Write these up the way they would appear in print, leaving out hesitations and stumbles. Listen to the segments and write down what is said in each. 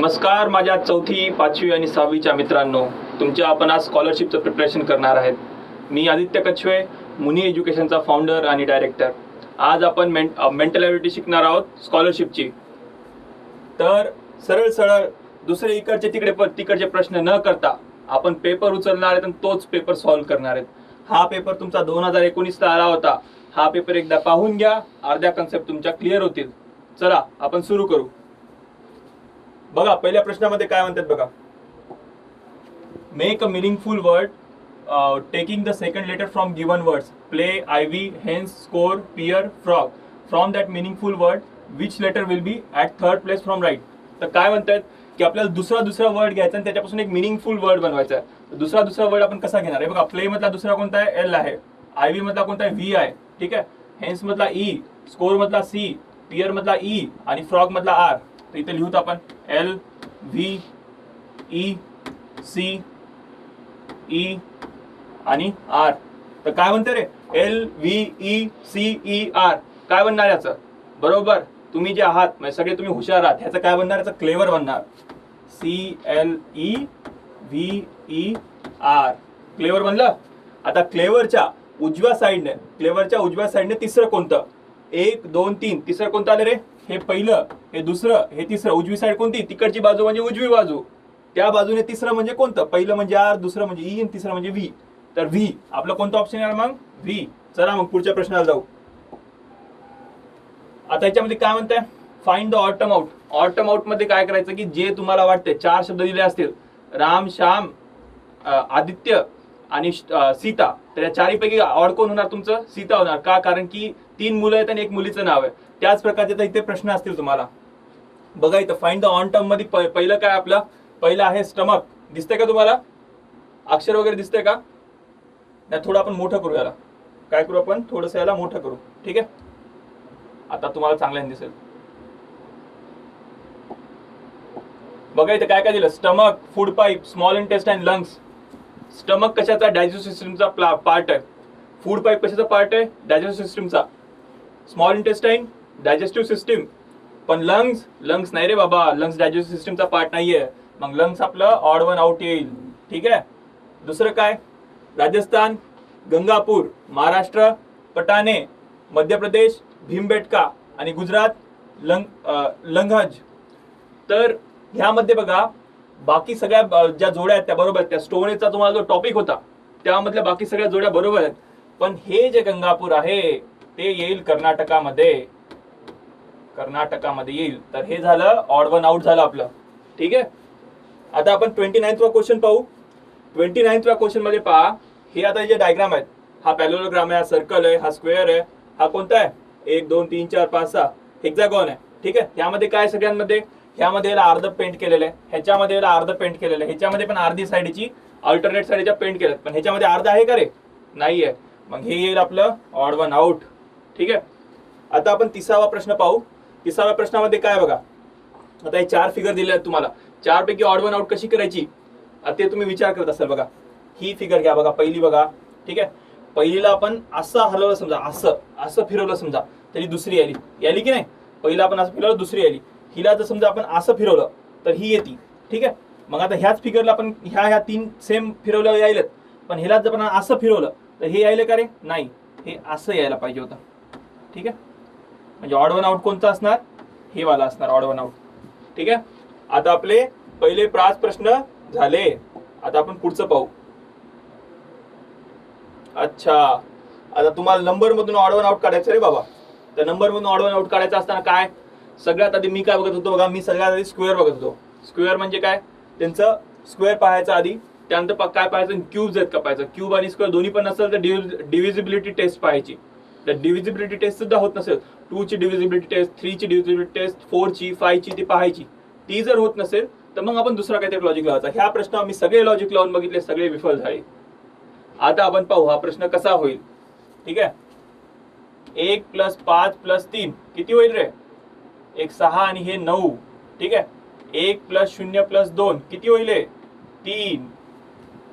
नमस्कार माझ्या चौथी, पाचवी आणि सहावीच्या मित्रांनो, तुमच्या आपण आज स्कॉलरशिपचं प्रिपरेशन करणार आहेत. मी आदित्य कछवे, मुनी एज्युकेशनचा फाउंडर आणि डायरेक्टर. आज आपण मेंटल ॲबिलिटी शिकणार आहोत स्कॉलरशिपची. तर सरळ सरळ दुसरे इकडचे तिकडचे प्रश्न न करता आपण पेपर उचलणार आहेत आणि तोच पेपर सॉल्व्ह करणार आहेत. हा पेपर तुमचा 2019ला आला होता. हा पेपर एकदा पाहून घ्या, अर्ध्या कन्सेप्ट तुमच्या क्लिअर होतील. चला आपण सुरू करू. बघा पहिल्या प्रश्नामध्ये काय म्हणतात बघा. Make a meaningful word taking the second letter from given words. Play, ivy, hens, score, pier, frog. From that meaningful word which letter will be at third place from right. तर काय म्हणतात की आपल्याला दुसरा वर्ड घ्यायचा आणि त्याच्यापासून एक मिनिंगफुल वर्ड बनवायचा आहे. दुसरा वर्ड आपण कसा घेणार आहे बघा. प्ले मधला दुसरा कोणता आहे? एल आहे. आयव्ही मधला कोणता आहे? व्ही आहे. ठीक आहे. हेन्स मधला ई, स्कोर मधला सी, पियर मधला ई आणि फ्रॉग मधला आर. तर इथे लिहूत आपण L, V, E, C, E आणि आर. तर काय म्हणते रे? L, V, E, C, E, R. काय बनणार याचं? बरोबर, तुम्ही जे आहात म्हणजे सगळे तुम्ही हुशार आहात. ह्याचं काय बनणार? याचं क्लेवर बनणार. C L E V E R. Clever बनलं. आता क्लेवरच्या उजव्या साईडने तिसरं कोणतं? 1 2 3. तिसरं कोणतं आलं रे? हे पहिलं, हे दुसरं, हे तिसरं. उजवी साईड कोणती? तिकडची बाजू म्हणजे उजवी बाजू. त्या बाजूने तिसरं म्हणजे कोणतं? पहिलं म्हणजे आर, दुसरं म्हणजे ई आणि तिसरं म्हणजे व्ही. तर व्ही आपलं कोणतं ऑप्शन आहे मग? व्ही. चला मग पुढच्या प्रश्नाला जाऊ. आता याच्यामध्ये काय म्हणताय? Find the autumn out. Autumn out मध्ये काय करायचं की जे तुम्हाला वाटते 4 शब्द दिले असतील, राम, श्याम, आदित्य आणि सीता. तर या चारीपैकी ऑड कोण होणार? तुमचं सीता होणार. का? कारण की 3 मुलं आहेत आणि 1 मुलीचं नाव आहे. त्याच प्रकारचे इथे प्रश्न असतील तुम्हाला. बघा इथं फाइंड द ऑन टर्म मध्ये पहिलं काय आपलं? पहिलं आहे स्टमक. दिसतंय का तुम्हाला? अक्षर वगैरे दिसतंय का? नाही, थोडं आपण मोठं करू याला. काय करू आपण? थोडंसं याला मोठं करू. ठीक आहे. आता तुम्हाला चांगल्याने दिसेल. बघा इथे काय काय दिलं? Stomach, food pipe, small intestine, lungs. Stomach कशाचा? डायजेस्टिव्ह सिस्टमचा पार्ट आहे. फूड पाईप कशाचा पार्ट आहे? डायजेस्टिव्ह सिस्टमचा. Small intestine digestive system. पण लंग्स नाही रे बाबा. लंग्स डायजेस्टिव्ह सिस्टमचा पार्ट नाहीये. मग लंग्स आपलं ऑड वन आउट येईल. ठीक आहे. दुसरं काय? राजस्थान, गंगापूर, महाराष्ट्र, पटाणे, मध्य प्रदेश, भीमबेटका आणि गुजरात लंघज. तर ह्यामध्ये बघा बाकी सगळ्या ज्या जोड्या आहेत त्या बरोबर आहेत. त्या स्टोनेजचा तुम्हाला जो टॉपिक होता त्यामधल्या बाकी सगळ्या जोड्या बरोबर आहेत. पण हे जे गंगापूर आहे ते येईल कर्नाटकामध्ये येईल. तर हे झालं ऑड वन आउट झालं आपलं. ठीक आहे. आता आपण 29वा क्वेश्चन पाहू. 29व्या क्वेश्चन मध्ये पहा. हे आता जे डायग्राम आहेत, हा पॅरेललोग्राम आहे, हा सर्कल आहे, हा स्क्वेअर आहे, हा कोणता आहे? 1 2 3 4 5 6 हेक्सागॉन आहे. ठीक आहे. यामध्ये काय सगळ्यांमध्ये? ह्यामध्ये याला अर्ध पेंट केलेलं आहे, ह्याच्यामध्ये याला अर्ध पेंट केलेलं आहे, ह्याच्यामध्ये पण अर्धी साईडची अल्टरनेट साईडच्या पेंट केल्यात. पण ह्याच्यामध्ये अर्ध आहे का रे? नाही आहे. मग हे येईल आपलं ऑड वन आउट. ठीक आहे. आता आपण 30वा प्रश्न पाहू. 30व्या प्रश्नामध्ये काय बघा. आता हे 4 फिगर दिले आहेत तुम्हाला. 4 पैकी ऑड वन आउट कशी करायची ते तुम्ही विचार करत असाल. बघा ही फिगर घ्या. बघा पहिली बघा. ठीक आहे. पहिलीला आपण असं हलवलं समजा, असं फिरवलं समजा, तरी दुसरी आली की नाही? पहिला आपण असं फिरवलं, दुसरी आली. हिला जर समजा आपण असं फिरवलं तर ही येते. ठीक आहे. मग आता ह्याच फिगरला आपण ह्या 3 सेम फिरवल्या यायलेत. पण ह्याला जर आपण असं फिरवलं तर हे यायले का रे? नाही, हे असं यायला पाहिजे होतं. ठीक आहे. म्हणजे ऑड वन आउट कोणता असणार? हे वाला असणार ऑड वन आउट. ठीक आहे. आता आपले पहिले 5 प्रश्न झाले. आता आपण पुढचं पाहू. अच्छा, आता तुम्हाला नंबर मधून ऑड वन आउट काढायचं रे बाबा. तर नंबर मधून ऑड वन आउट काढायचं असताना काय? सगळ्यात आधी मी काय बघत होतो बघा. मी सगळ्यात आधी स्क्वेअर बघत होतो. स्क्वेअर म्हणजे काय? त्यांचं स्क्वेअर पाहायचं आधी. त्यानंतर काय पाहायचं? क्यूब्स आहेत का पाहायचं. क्यूब आणि स्क्वेअर दोन्ही पण नसेल तर डिव्हिजिबिलिटी टेस्ट पाहायची. तर डिव्हिजिबिलिटी टेस्ट सुद्धा होत नसेल, 2ची डिव्हिजिबिलिटी टेस्ट, 3ची डिव्हिजिबिलिटी टेस्ट, 4ची, 5ची ती पाहायची. ती जर होत नसेल तर मग आपण दुसरा काहीतरी लॉजिक लावायचा. ह्या प्रश्नावर मी सगळे लॉजिक लावून बघितले, सगळे विफल झाले. आता आपण पाहू हा प्रश्न कसा होईल. ठीक आहे. 1 + 5 + 3 किती होईल रे? 1 6 आणि हे 9. ठीक आहे. 1 + 0 + 2 किती होईल? 3.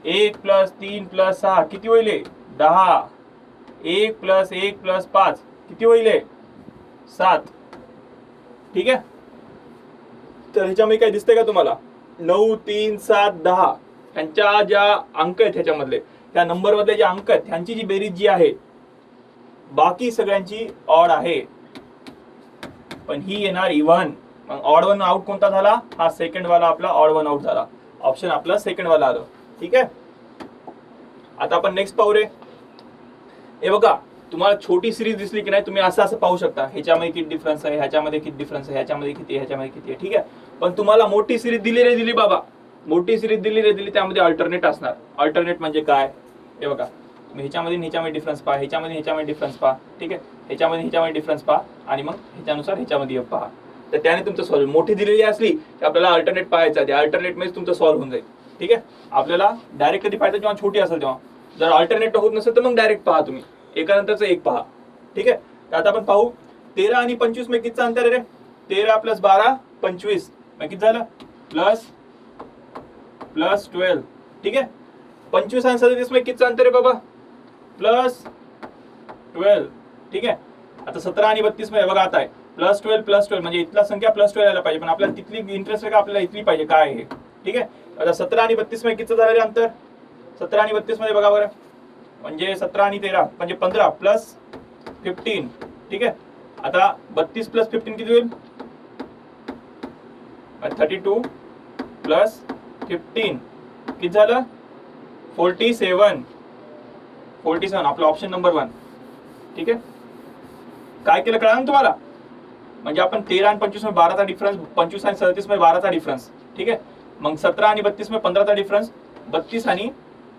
1 + 3 + 6 किती होईल? 10. 1 + 1 + 5 किती होईल? 7. ठीक आहे. तर ह्याच्यामध्ये काय दिसतंय का तुम्हाला 9 3 7 10 ह्यांच्या ज्या अंक आहेत ह्याच्यामधले त्या नंबर मधले जे अंक आहेत ह्यांची जी बेरीज जी आहे बाकी सगळ्यांची ऑड आहे पण ही येणार इव्हन. मग ऑड वन आउट कोणता झाला? हा सेकंड वाला आपला ऑड वन आउट झाला. ऑप्शन आपला सेकंड वाला आलं. ठीक आहे. आता आपण नेक्स्ट पाहू रे. हे बघा तुम्हाला छोटी सिरीज दिसली की नाही तुम्ही असं असं पाहू शकता ह्याच्यामध्ये किती डिफरन्स आहे, ह्याच्यामध्ये किती डिफरन्स आहे, ह्याच्यामध्ये किती, ह्याच्यामध्ये किती आहे. ठीक आहे. पण तुम्हाला मोठी सिरीज दिली रे दिली बाबा, मोठी सिरीज दिली त्यामध्ये अल्टरनेट असणार. अल्टरनेट म्हणजे काय? हे बघा तुम्ही ह्याच्यामध्ये डिफरन्स पहा, ह्याच्यामध्ये डिफरन्स पहा. ठीक आहे. ह्याच्यामध्ये डिफरन्स पहा आणि मग ह्याच्यानुसार ह्याच्यामध्ये पहा. तर त्याने तुमचं सॉल्व्ह. मोठी दिलेली असली की आपल्याला अल्टरनेट पाहायचं आहे, अल्टरनेट मध्ये तुमचं सॉल्व्ह होऊन जाईल. ठीक आहे. आपल्याला डायरेक्ट कधी पाहायचं जेव्हा छोटी असेल तेव्हा. जर अल्टरनेट होत नसेल तर मग डायरेक्ट पहा तुम्ही, एकानंतरचं एक पहा. ठीक आहे. तर आता आपण पाहू 13 आणि 25 मध्ये कितीचं अंतर आहे रे? 13 + 12 25 मग किती झालं? प्लस 12. ठीक आहे. 25 आणि 37 मध्ये कितीचं अंतर आहे बाबा? +12. ठीक आहे. आता 17 आणि 32 मध्ये बघा आता आहे +12 म्हणजे इथला संख्या +12 यायला पाहिजे पण आपल्याला तिथली इंटरेस्ट आहे का आपल्याला इथली पाहिजे काय आहे. ठीक आहे. आता 17 आणि 32 मध्ये कितीचं झालं रे अंतर? 17 आणि 32 मध्ये बघा बरं म्हणजे 17 आणि 13 म्हणजे 15 + 15. ठीक आहे. आता 32 + 15 किती होईल? 32 + 15 किती झालं? 47 आपला ऑप्शन नंबर 1. ठीक आहे. काय केलं कळलं ना तुम्हाला? म्हणजे आपण 13 आणि 25 मध्ये 12चा डिफरन्स, 25 आणि 37 मध्ये 12चा डिफरन्स. ठीक आहे. मग 17 आणि 32 मध्ये 15चा डिफरन्स, 32 आणि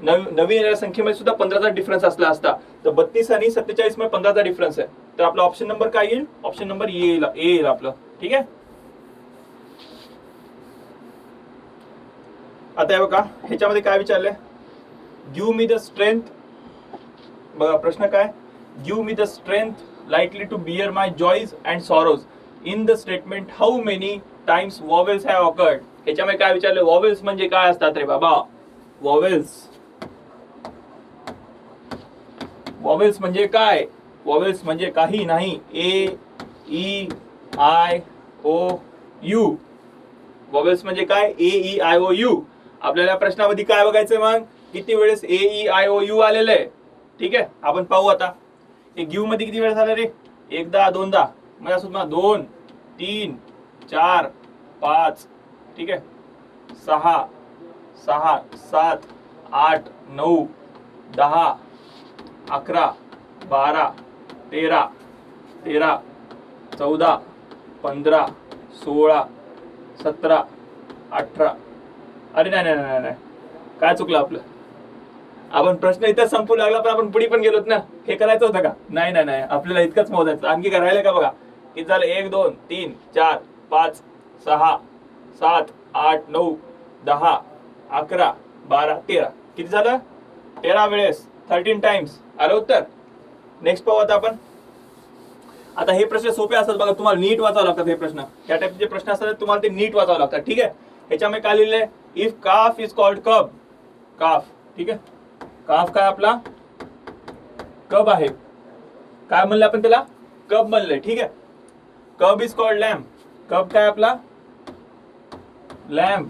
नवीन येणाऱ्या संख्येमध्ये सुद्धा 15चा डिफरन्स असला असता तर 32 आणि 47 मध्ये 15चा डिफरन्स आहे. तर आपला ऑप्शन नंबर काय येईल? ऑप्शन नंबर ए येईल आपलं. ठीक आहे. आता हे बघा ह्याच्यामध्ये काय विचारलंय? Give me the strength. बघा प्रश्न काय? Give me the strength likely to bear my joys and sorrows. In the statement how many times vowels have occurred? ह्याच्यामध्ये काय विचारले? vowels म्हणजे काय असतात रे बाबा? vowels म्हणजे काय? vowels म्हणजे काही नाही. A, E, I, O, U. vowels म्हणजे काय? A, E, I, O, U. आपल्याला प्रश्नामध्ये काय बघायचंय मग? किती वेळेस A, E, I, O, U आलेलं आहे. ठीक आहे. आपण पाहू आता हे गिव्ह मध्ये किती वेळ झाला रे? एकदा, दोनदा. म्हणजे असं तुम्हाला 2 3 4 5. ठीक आहे. 6 7 8 9 10 11 12 13 14 15 16 17 18. अरे नाही काय चुकलं आपलं? आपण प्रश्न इथं संपू लागला पण आपण पुढे पण गेलोत ना. हे करायचं होतं का? नाही आपल्याला इतकंच मोजायचं. आणखी काय राहिलं का बघा? किती झालं? 1 2 3 4 5 6 7 8 9 10 11 12 13. किती झालं? 13 वेळेस, 13 टाइम्स. आलं उत्तर. नेक्स्ट पाहू आता आपण. आता हे प्रश्न सोपे असतात बघा, तुम्हाला नीट वाचावं लागतात हे प्रश्न. या टाइपचे प्रश्न असतात तुम्हाला ते नीट वाचावं लागतात. ठीक आहे. ह्याच्यामध्ये काय लिहिलंय? इफ काफ इज कॉल्ड कब. काफ. ठीक आहे. काफ काय आपला? कब आहे. काय म्हणलं आपण त्याला? कब म्हणलंय. ठीक आहे. कब इज कॉल्ड लॅम्प. कब काय आपला? लॅम्प.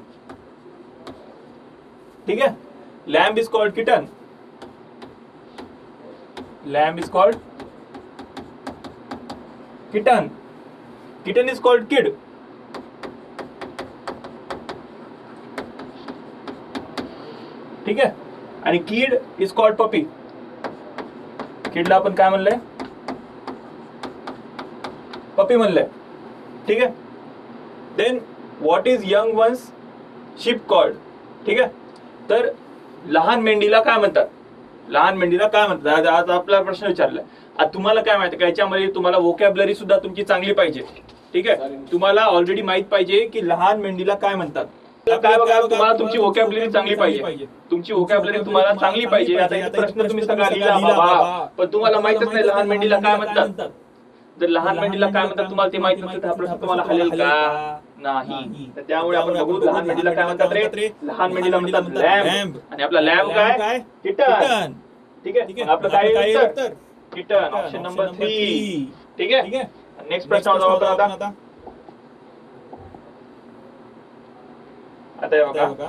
ठीक आहे. Lamp is called kitten. Lamp is called kitten. Kitten is called kid. ठीक आहे. आणि किड इज कॉल्ड पपी. किडला आपण काय म्हणलंय? पपी म्हणलंय. ठीक आहे. Then what is young ones ship called. ठीक आहे. तर लहान मेंढीला काय म्हणतात? लहान मेंढीला काय म्हणतात? आज आपला प्रश्न विचारलाय. आता तुम्हाला काय माहिती का याच्यामध्ये तुम्हाला वोकॅब्युलरी सुद्धा तुमची चांगली पाहिजे. ठीक आहे. तुम्हाला ऑलरेडी माहित पाहिजे की लहान मेंढीला काय म्हणतात. काय बघा तुम्हाला तुमची वोकॅब्युलरी चांगली पाहिजे. तुमची वोकॅब्युलरी तुम्हाला चांगली पाहिजे. आता हे प्रश्न तुम्ही सगळा लिहिला बाबा पण तुम्हाला माहितच नाही लहान मेंढीला काय म्हणतात. जर लहान मेंढीला काय म्हणतात तुम्हाला ते माहित नसेल तर हा प्रश्न तुम्हाला हलेल का? नाही. तर त्यामुळे आपण बघू लहान मेंढीला काय म्हणतात रे? लहान मेंढीला म्हणतात लॅम्प. आणि आपला लॅम्प काय? किटन. ठीक आहे. आपलं काय उत्तर? किटन. Option number 3. ठीक आहे. नेक्स्ट प्रश्न जाऊ आपण आता. आता हे बघा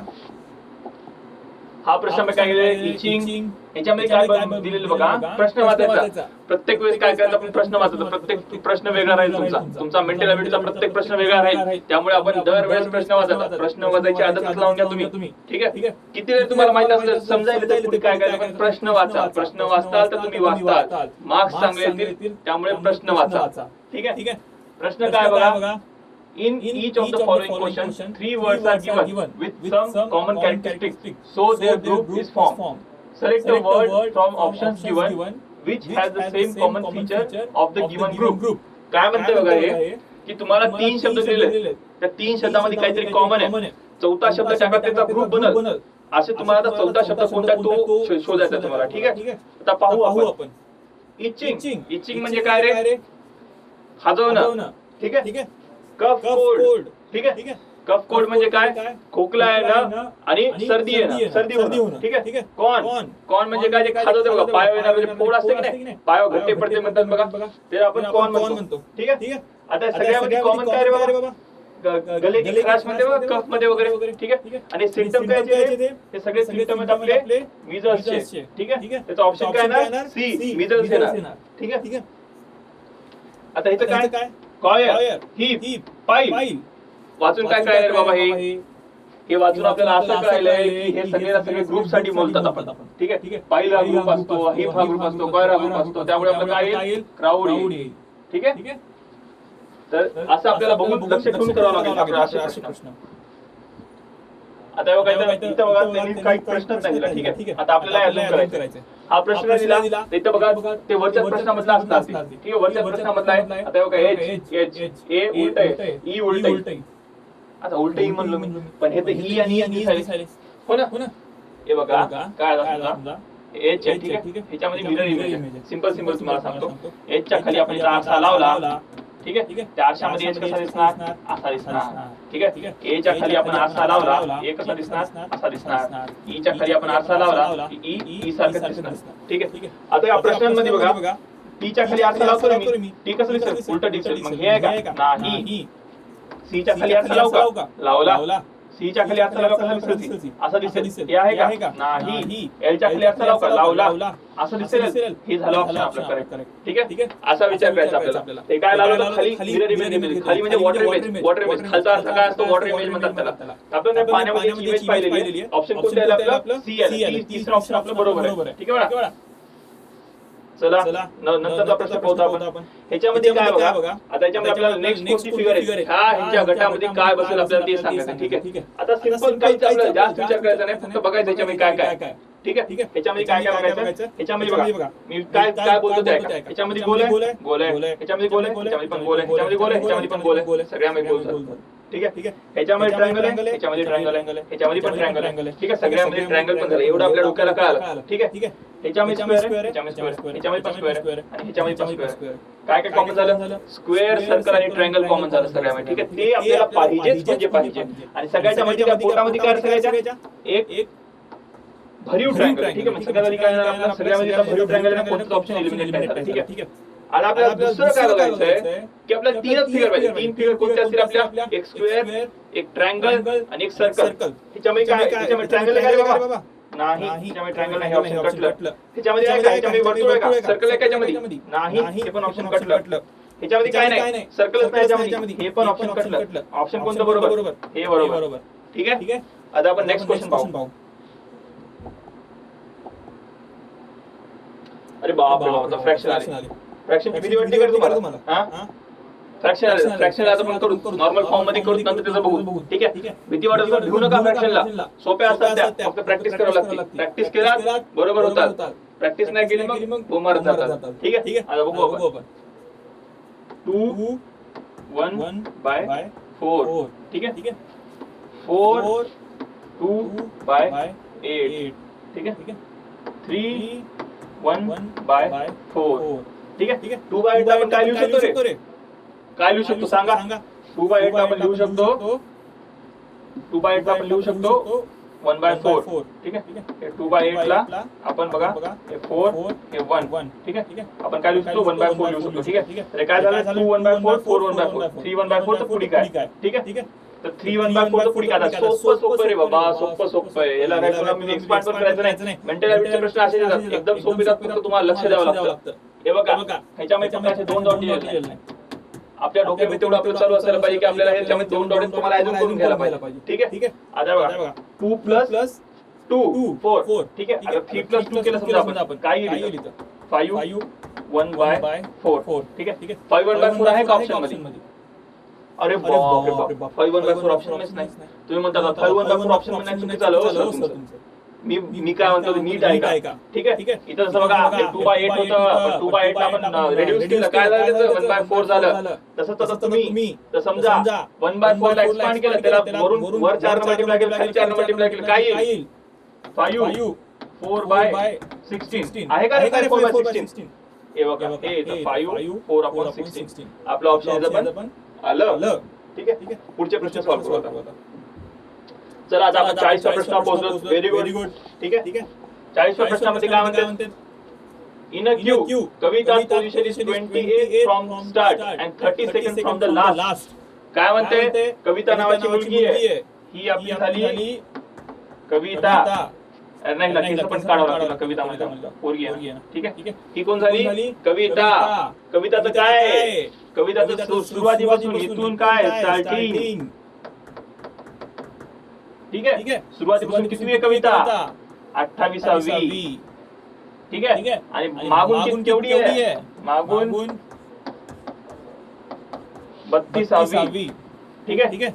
हा प्रश्न मी काय केलेला इचिंग याच्यामध्ये काय दिलेलं बघा प्रश्न वाचायचा प्रत्येक वेळेस काय करायचं आपण प्रश्न वाचायचा प्रत्येक प्रश्न वेगळा राहील तुमचा मेंटल ॲबिलिटीचा प्रत्येक प्रश्न वेगळा राहील त्यामुळे आपण दरवेळेस प्रश्न वाचायचा प्रश्न वाचायची आदतच लावून घ्या तुम्ही ठीक आहे किती वेळ तुम्हाला माहित असलं समजायला तर पुढे काय करायचं पण प्रश्न वाचा प्रश्न वाचताल तर तुम्ही वाचताल मार्क्स चांगले येतील त्यामुळे प्रश्न वाचा ठीक आहे प्रश्न काय बघा In each of the following questions, 3 words are given with some common characteristics, so their group is formed. Select a word from options given which has the same common feature of the given group. काय म्हणते बघा हे की तुम्हाला 3 शब्द दिले त्या 3 शब्दामध्ये काहीतरी कॉमन आहे चौथा शब्द टाका त्याचा ग्रुप बनल असे तुम्हाला आता चौथा शब्द कोणता तो शोधायचा तुम्हाला ठीक आहे आता पाहू आपण इचिंग म्हणजे काय रे खाजवणं ठीक आहे कफ कोल्ड ठीक आहे कफ कोल्ड म्हणजे काय खोकला आहे ना आणि सर्दी आहे ना सर्दी होणं ठीक आहे कॉन म्हणजे काय जे खाजवते बघा पायावर येणार म्हणजे फोड असते की नाही पायावर घट्टे पडते म्हणतात बघा ते आपण कॉन म्हणतो ठीक आहे आता सगळ्यामध्ये कॉमन काय रे बाबा गलेची खराश मध्ये बघा कफ मध्ये वगैरे ठीक आहे आणि सिम्पटम काय ते सगळे सिम्पटम आहेत आपले मिजल्सचे ठीक आहे त्याचा ऑप्शन काय ना सी मिजल्स येणार ठीक आहे आता ह्याचं काय कॉयर हिप पाईल वाचून काय कळलं बाबा हे वाचून आपल्याला असं कळलंय की हे सगळे ग्रुप साठी बोलतात आपण ठीक आहे पाईल हा ग्रुप असतो हिप हा ग्रुप असतो कॉयर हा ग्रुप असतो त्यामुळे आपल्याला काय येईल क्राऊड येईल ठीक आहे तर असं आपल्याला बघून लक्ष ठेवून करावं लागेल आपल्याला असे प्रश्न आता बघा इथं बघा त्यांनी काही प्रश्नच नाही दिला ठीक आहे आता आपल्याला अजून करायचं हा प्रश्न दिला इथं बघा ते वरच्या प्रश्नामधला असतात ठीक आहे वरच्या प्रश्नामधला आहे आता बघा एच ए उलट आहे ई उलट आहे आता उलट ई म्हणलो मी पण हे तर ई आणि ई झाले हो ना हे बघा काय समजा एच आहे ठीक आहे ह्याच्यामध्ये मिरर इमेज आहे सिंपल तुम्हाला सांगतो एच च्या खाली आपण आरसा लावला ठीक आहे त्या आरशामध्ये एच कसा दिसणार असा दिसणार ठीक आहे ए च्या खाली आपण आरसा लावला ए कसा दिसणार असा दिसणार ई च्या खाली आपण आरसा लावला ई सारखा दिसणार ठीक आहे आता या प्रश्नांमध्ये बघा टी च्या खाली आरसा लावतो मी टी कसं दिसेल उलट दिसेल मग हे आहे का नाही सी च्या खाली आरसा लावू का लावला सी च्या खाली आरसा लावला कसा दिसेल असं दिसेल हे आहे का नाही एल च्या खाली आरसा लावू का लावला असं दिसेल हे झालं ऑप्शन आपलं करेक्ट ठीक आहे असा विचार करायचा आपल्याला ते काय लावलं खाली मिरर इमेज खाली म्हणजे वॉटर इमेज खालचा अर्थ काय असतो वॉटर इमेज म्हणतात त्याला आपण पाण्यामध्ये इमेज पाहिलेली आहे ऑप्शन कोणतं आहे आपलं सी आहे तिसरा ऑप्शन आपलं बरोबर आहे ठीक आहे बघा चला नंतरचा प्रश्न पाहू आपण ह्याच्यामध्ये काय बघा आता याच्यामध्ये आपल्याला नेक्स्ट कोणती फिगर आहे ह्याच्या गटामध्ये काय बसेल आपल्याला ते सांगायचं ठीक आहे आता सिंपल काहीच आपल्याला जास्त विचार करायचा नाही फक्त बघायचं ह्याच्यामध्ये काय ठीक आहे ह्याच्यामध्ये काय बघायचं ह्याच्यामध्ये बघा मी काय बोलतो ते ऐका ह्याच्यामध्ये गोल आहे ह्याच्यामध्ये गोल आहे ह्याच्यामध्ये पण गोल आहे ह्याच्यामध्ये गोल आहे ह्याच्यामध्ये पण गोल आहे सगळ्यामध्ये गोल ठीक आहे ह्याच्यामध्ये ट्रायंगल आहे ह्याच्यामध्ये ट्रायंगल आहे ह्याच्यामध्ये पण ट्रायंगल आहे ठीक आहे सगळ्यामध्ये ट्रायंगल पण झालं एवढं आपल्या डोक्याला कळालं ठीक आहे ह्याच्यामध्ये स्क्वेअर आहे ह्याच्यामध्ये पण स्क्वेअर आहे आणि ह्याच्यामध्ये पण स्क्वेअर काय कॉमन झालं स्क्वेअर सर्कल आणि ट्रायंगल कॉमन झालं सगळ्यामध्ये ठीक आहे ते आपल्याला पाहिजेच म्हणजे पाहिजे आणि सगळ्याच्या मध्ये त्या पोटामध्ये काय सगळ्याच्या एक भरीव ट्रायंगल ठीक आहे सगळ्यामध्ये काय आपल्याला सगळ्यामध्ये भरीव ट्रायंगल आहे कोणतं ऑप्शन एलिमिनेट करायचं ठीक आहे आता आपल्याला दुसरं काय बघायचं आहे की आपल्याला तीनच फिगर पाहिजे तीन फिगर कोणत्या असतील आपल्या एक स्क्वेअर एक ट्रायंगल आणि एक सर्कल ह्याच्यामध्ये काय ह्याच्यामध्ये ट्रायंगल आहे का बाबा नाही ह्याच्यामध्ये ट्रायंगल नाही ऑप्शन कटलं ह्याच्यामध्ये आहे का ह्याच्यामध्ये वर्तुळ आहे का सर्कल आहे का ह्याच्यामध्ये नाही हे पण ऑप्शन कटलं ह्याच्यामध्ये काय नाही सर्कलच नाही ह्याच्यामध्ये हे पण ऑप्शन कटलं ऑप्शन कोणतं बरोबर हे बरोबर ठीक आहे आता आपण नेक्स्ट क्वेश्चन पाहू अरे बाप रे बाप फ्रॅक्शन आले फ्रॅक्शन किती वाटते कर तुम्हाला हां फ्रॅक्शन आता पण करू नॉर्मल फॉर्म मध्ये करू नंतर त्याचं बघू ठीक आहे भीती वाटत असेल घेऊ नका फ्रॅक्शनला सोप्या असतात त्या फक्त प्रॅक्टिस करावं लागते प्रॅक्टिस केला बरोबर होतात प्रॅक्टिस नाही केली मग बोमार जातात ठीक आहे आता बघू आपण 2 1 बाय 4 ठीक आहे 4 2 बाय 8 ठीक आहे 3 1 बाय 4 ठीक आहे 2 बाय 8 आपण काय लिहू शकतो रे काय लिहू शकतो सांगा 2 बाय 8 आपण लिहू शकतो 2 बाय 8 आपण लिहू शकतो 1/4 ठीक आहे. हे 2/8 ला आपण बघा हे 4 हे 1 ठीक आहे. आपण काय लिहू शकतो 1/4 लिहू शकतो ठीक आहे. तर काय झालं 2 1/4 4 1/4 3 1/4 चं पुढे काय ठीक आहे. तर 3 1/4 चं पुढे काय सोपं रे बाबा सोपं आहे. याला काय पुन्हा मी एक्सपांड पण करायचं नाही. मेंटल ॲबिलिटीचे प्रश्न असे येतात एकदम सोपे जातात फक्त तुम्हाला लक्ष द्यावं लागतं. हे बघा ह्याच्यामध्ये फक्त असे 2 डॉट दिलेले नाही. आपल्या डोक्यामध्ये तेवढं आपलं चालू असायला पाहिजे की आपल्याला ह्याच्यामध्ये 2 डॉट तुम्हाला अजून करून घ्यायला पाहिजे ठीक आहे. आता बघा 2 + 2 4 ठीक आहे. आता 3 + 2 केलं समजा आपण काय येईल 5 1/4 ठीक आहे. 5 1/4 आहे का ऑप्शन मध्ये. अरे बाप 5 1/4 ऑप्शन मध्येच नाही. तुम्ही म्हणता 5 1/4 ऑप्शन मध्ये नाही चुकीचं झालं हो सर तुमचं. मी काय म्हणतो नीट आहे का ठीक आहे. इथं जसं बघा 2/8 होतं 2/8 आपण रिड्यूस केलं काय झालं 1/4 झालं. तसं तुम्ही तर समजा 1/4 ला एक्सपांड केलं त्याला वरून वर 4 ने मल्टिप्लाय केलं खाली 4 ने मल्टिप्लाय केलं काय येईल 5 4/16 आहे का रे 4/16. हे बघा हे 5 4/16 आपलं ऑप्शन पण आलं ठीक आहे. पुढचे प्रश्न सॉल्व्ह करू आता. चला आता आपण 40 वा प्रश्न पोहोचलो. व्हेरी गुड ठीक आहे. 40 व्या प्रश्नामध्ये काय म्हणतात in a Q Kavita position is 28 from start and 30 second from the last. काय म्हणते कविता नावाची मुलगी आहे ही आपली झाली कविता नाही नक्कीच पण काढावं लागतं कविता म्हणजे पोरगी आहे ठीक आहे. ही कोण झाली कविता. कविताचं काय कविताचं सुरुवातीपासून इथून काय स्टार्टिंग ठीक आहे. सुरुवातीपासून किती आहे कविता 28वी ठीक आहे. आणि मागून केवढी आहे मागून 32वी ठीक आहे.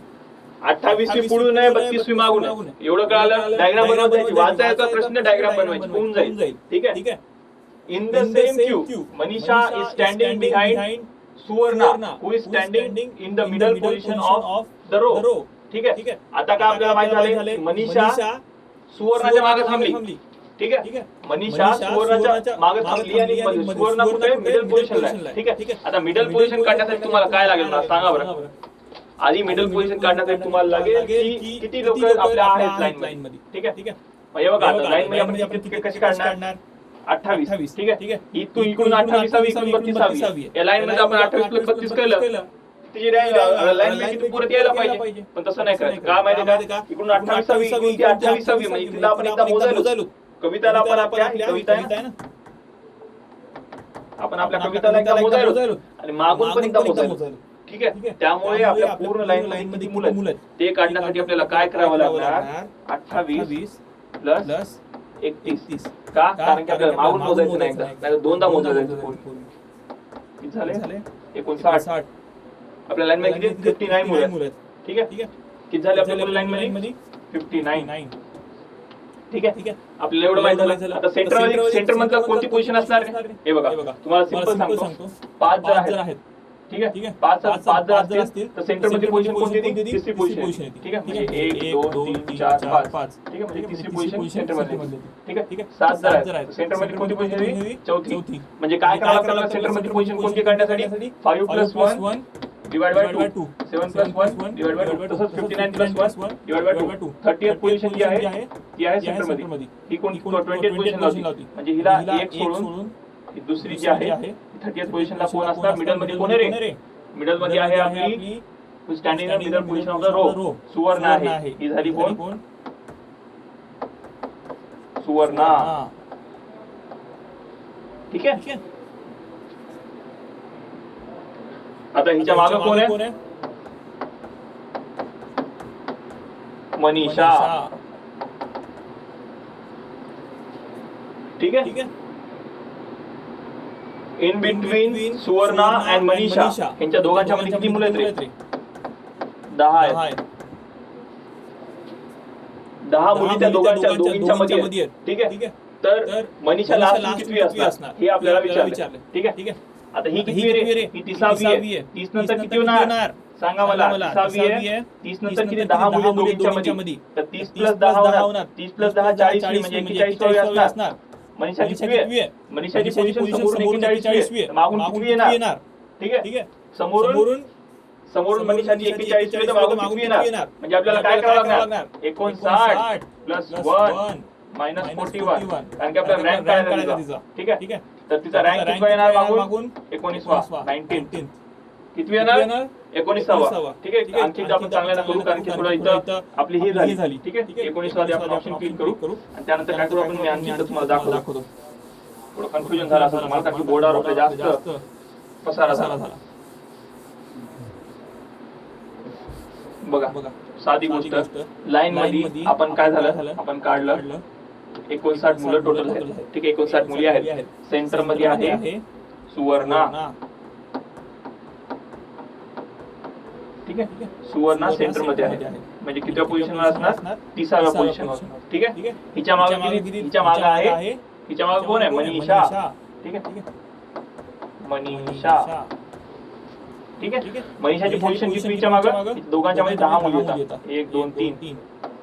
28वी पुढून आहे 32वी मागून आहे. एवढं कळालं. डायग्राम बनवायची वाचायचा प्रश्न डायग्राम बनवायची होऊन जाईल ठीक आहे. In the same queue Manisha is standing behind Suvarna who is standing in the middle position of the row ठीक आहे. आता काय आपल्याला माहित झाले मनीषा सुवर्णाच्या मागे थांबली ठीक आहे. मनीषा सुवर्णाच्या मागे थांबली आणि सुवर्ण कुठे मिडल पोझिशनला आहे ठीक आहे. आता मिडल पोझिशन काढण्यासाठी तुम्हाला काय लागेल मला सांगा बरं. आधी मिडल पोझिशन काढण्यासाठी तुम्हाला लागेल की किती लोक आपल्या आहेत लाईन मध्ये ठीक आहे. हे बघा लाईन मध्ये आपण तिकीट कशी काढणार 28 ठीक आहे. इकडून 28वी इकडून 32वी या लाईन मध्ये आपण 28 + 32 केलं तिची लाईन मध्ये पुरत यायला पाहिजे पण तसं नाही करायचं. का माहिती का इकडून 28वी इकडून ती 28वी म्हणजे तिला आपण एकदा मोजायलो. कविताला आपण आपल्या कविता आहे ना आपण आपल्या कविताला एकदा मोजायलो आणि मागून पण एकदा मोजायलो ठीक आहे. त्यामुळे आपल्या पूर्ण लाईन मध्ये किती मुलं आहेत ते काढण्यासाठी आपल्याला काय करावं लागणार 28 + 31 का कारण की आपल्याला मागून मोजायचं नाही एकदा नाही दोनदा मोजायचं. किती झाले 59. आपल्या लाईन मध्ये किती 59 मुलं आहेत ठीक आहे. किती झाले आपल्या लाईन मध्ये 59 ठीक आहे. आपल्याला एवढं माहिती झालं. आता सेंटर मधलं कोणती पोझिशन असणार हे बघा तुम्हाला सिंपल सांगतो 5 जर आहेत ठीक आहे. 5 जर असतील तर सेंटर मध्ये पोझिशन कोणती ती तिसरी पोझिशन ठीक आहे. म्हणजे 1 2 3 4 5 ठीक आहे. म्हणजे तिसरी पोझिशन सेंटर मध्ये ठीक आहे. 7 जर आहेत सेंटर मध्ये कोणती पोझिशन चौथी. म्हणजे काय करावं आपल्याला सेंटर मध्ये पोझिशन कोणती काढण्यासाठी 5 + 1 डिवाइड बाय 2 7 + 1 डिवाइड बाय 2 तसंच 59 + 1 डिवाइड बाय 2 30th पोझिशन जी आहे ती आहे सेंटर मध्ये. ही कोणती 20th पोझिशन लावती म्हणजे हिला एक सोडून ही दुसरी जी आहे 30th पोझिशनला कोण असणार मिडल मध्ये कोण आहे रे मिडल मध्ये आहे आपली standing in middle position of the row Suvarna आहे. ही झाली कोण सुवर्णा ठीक आहे. आता हिच्या मागे कोण आहे मनीषा ठीक आहे. In between Suvarna and Manisha यांच्या दोघांच्या मध्ये किती मुलं आहेत रे 10 आहेत. 10 मुली त्या दोघींच्या मध्ये ठीक आहे. तर मनीषा लास्ट कितवी असणार हे आपल्याला विचारलं ठीक आहे. आता ही किती रे ही 30वी आहे. 30 नंतर किती होणार सांगा मला 30वी आहे. 30 नंतर किती 10 मुली दोघींच्या मध्ये तर 30 + 10 होणार. 30 + 10 40 म्हणजे 41 असणार. मनीषा किती आहे मनीषाची पोझिशन समोरून 41 आहे मागून किती येणार ठीक आहे. समोरून समोरून मनीषाची 41 तर मागून किती येणार म्हणजे आपल्याला काय करावं लागणार 59 प्लस 1 मायनस 41 कारण की आपल्याला रँक काढायचा तिचा ठीक आहे तर तिचा रँक किती येणार मागून 19वा 19 किती येणार 19वा ठीक आहे आणखी आपण चांगल्यानं करू कारण की थोडं इथं आपली ही झाली ठीक आहे 19वा आपण ऑप्शन क्लिक करू आणि त्यानंतर काय करू आपण मी आणखी तुम्हाला दाखवतो थोडं कन्फ्युजन झालं असं तुम्हाला कारण की बोर्डावर आपल्या जास्त पसारा झाला बघा साधी गोष्ट लाईन मध्ये आपण काय झालं आपण काढलं 59 मुलं टोटल आहेत ठीक आहे 59 मुली आहेत सेंटर मध्ये आहे सुवर्णा ठीक आहे सुवर्णा सेंटर मध्ये आहे म्हणजे किती पोझिशनवर असणार 30व्या पोझिशनवर ठीक आहे हिच्या मागे आहे हिच्या मागे कोण आहे मनीषा ठीक आहे मनीषा ठीक आहे मनीषाची पोझिशन किती हिच्या मागे दोघांच्या मध्ये 10 मुली येतात 1 2 3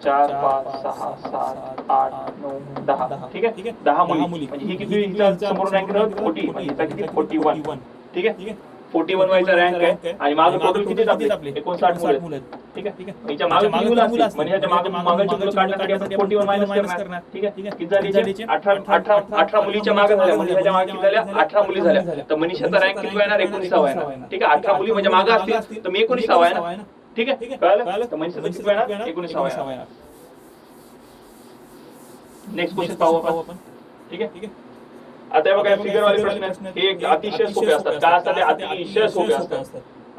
4 5 6 7 8 9 10 ठीक आहे 10 मुली म्हणजे ही किती हिच्या समोर रँक आहे 40 म्हणजे हिचा किती 41 ठीक आहे 41 वायचा रँक आहे आणि मागे टोटल किती आपले 59 मुलं ठीक आहे हिच्या मागे किती मुलं असतील म्हणजे ह्याच्या मागे मुलं काढण्यासाठी आपण 41 मायनस करणार ठीक आहे किती झाली 18 मुलीच्या मागे झाल्या म्हणजे ह्याच्या मागे किती झाल्या 18 मुली झाल्या तर मनीषाचा रँक किती येणार 19वा येणार ठीक आहे 18 मुली म्हणजे मागे असतील तर मी 19वा आहे ना ठीक आहे कळलं तर मनीषाचा किती येणार 19वा येणार नेक्स्ट क्वेश्चन पाहू आपण ठीक आहे आता बघा फिगर वाले प्रश्न हे अतिशय सोपे असतात काय असतात ते अतिशय सोपे असतात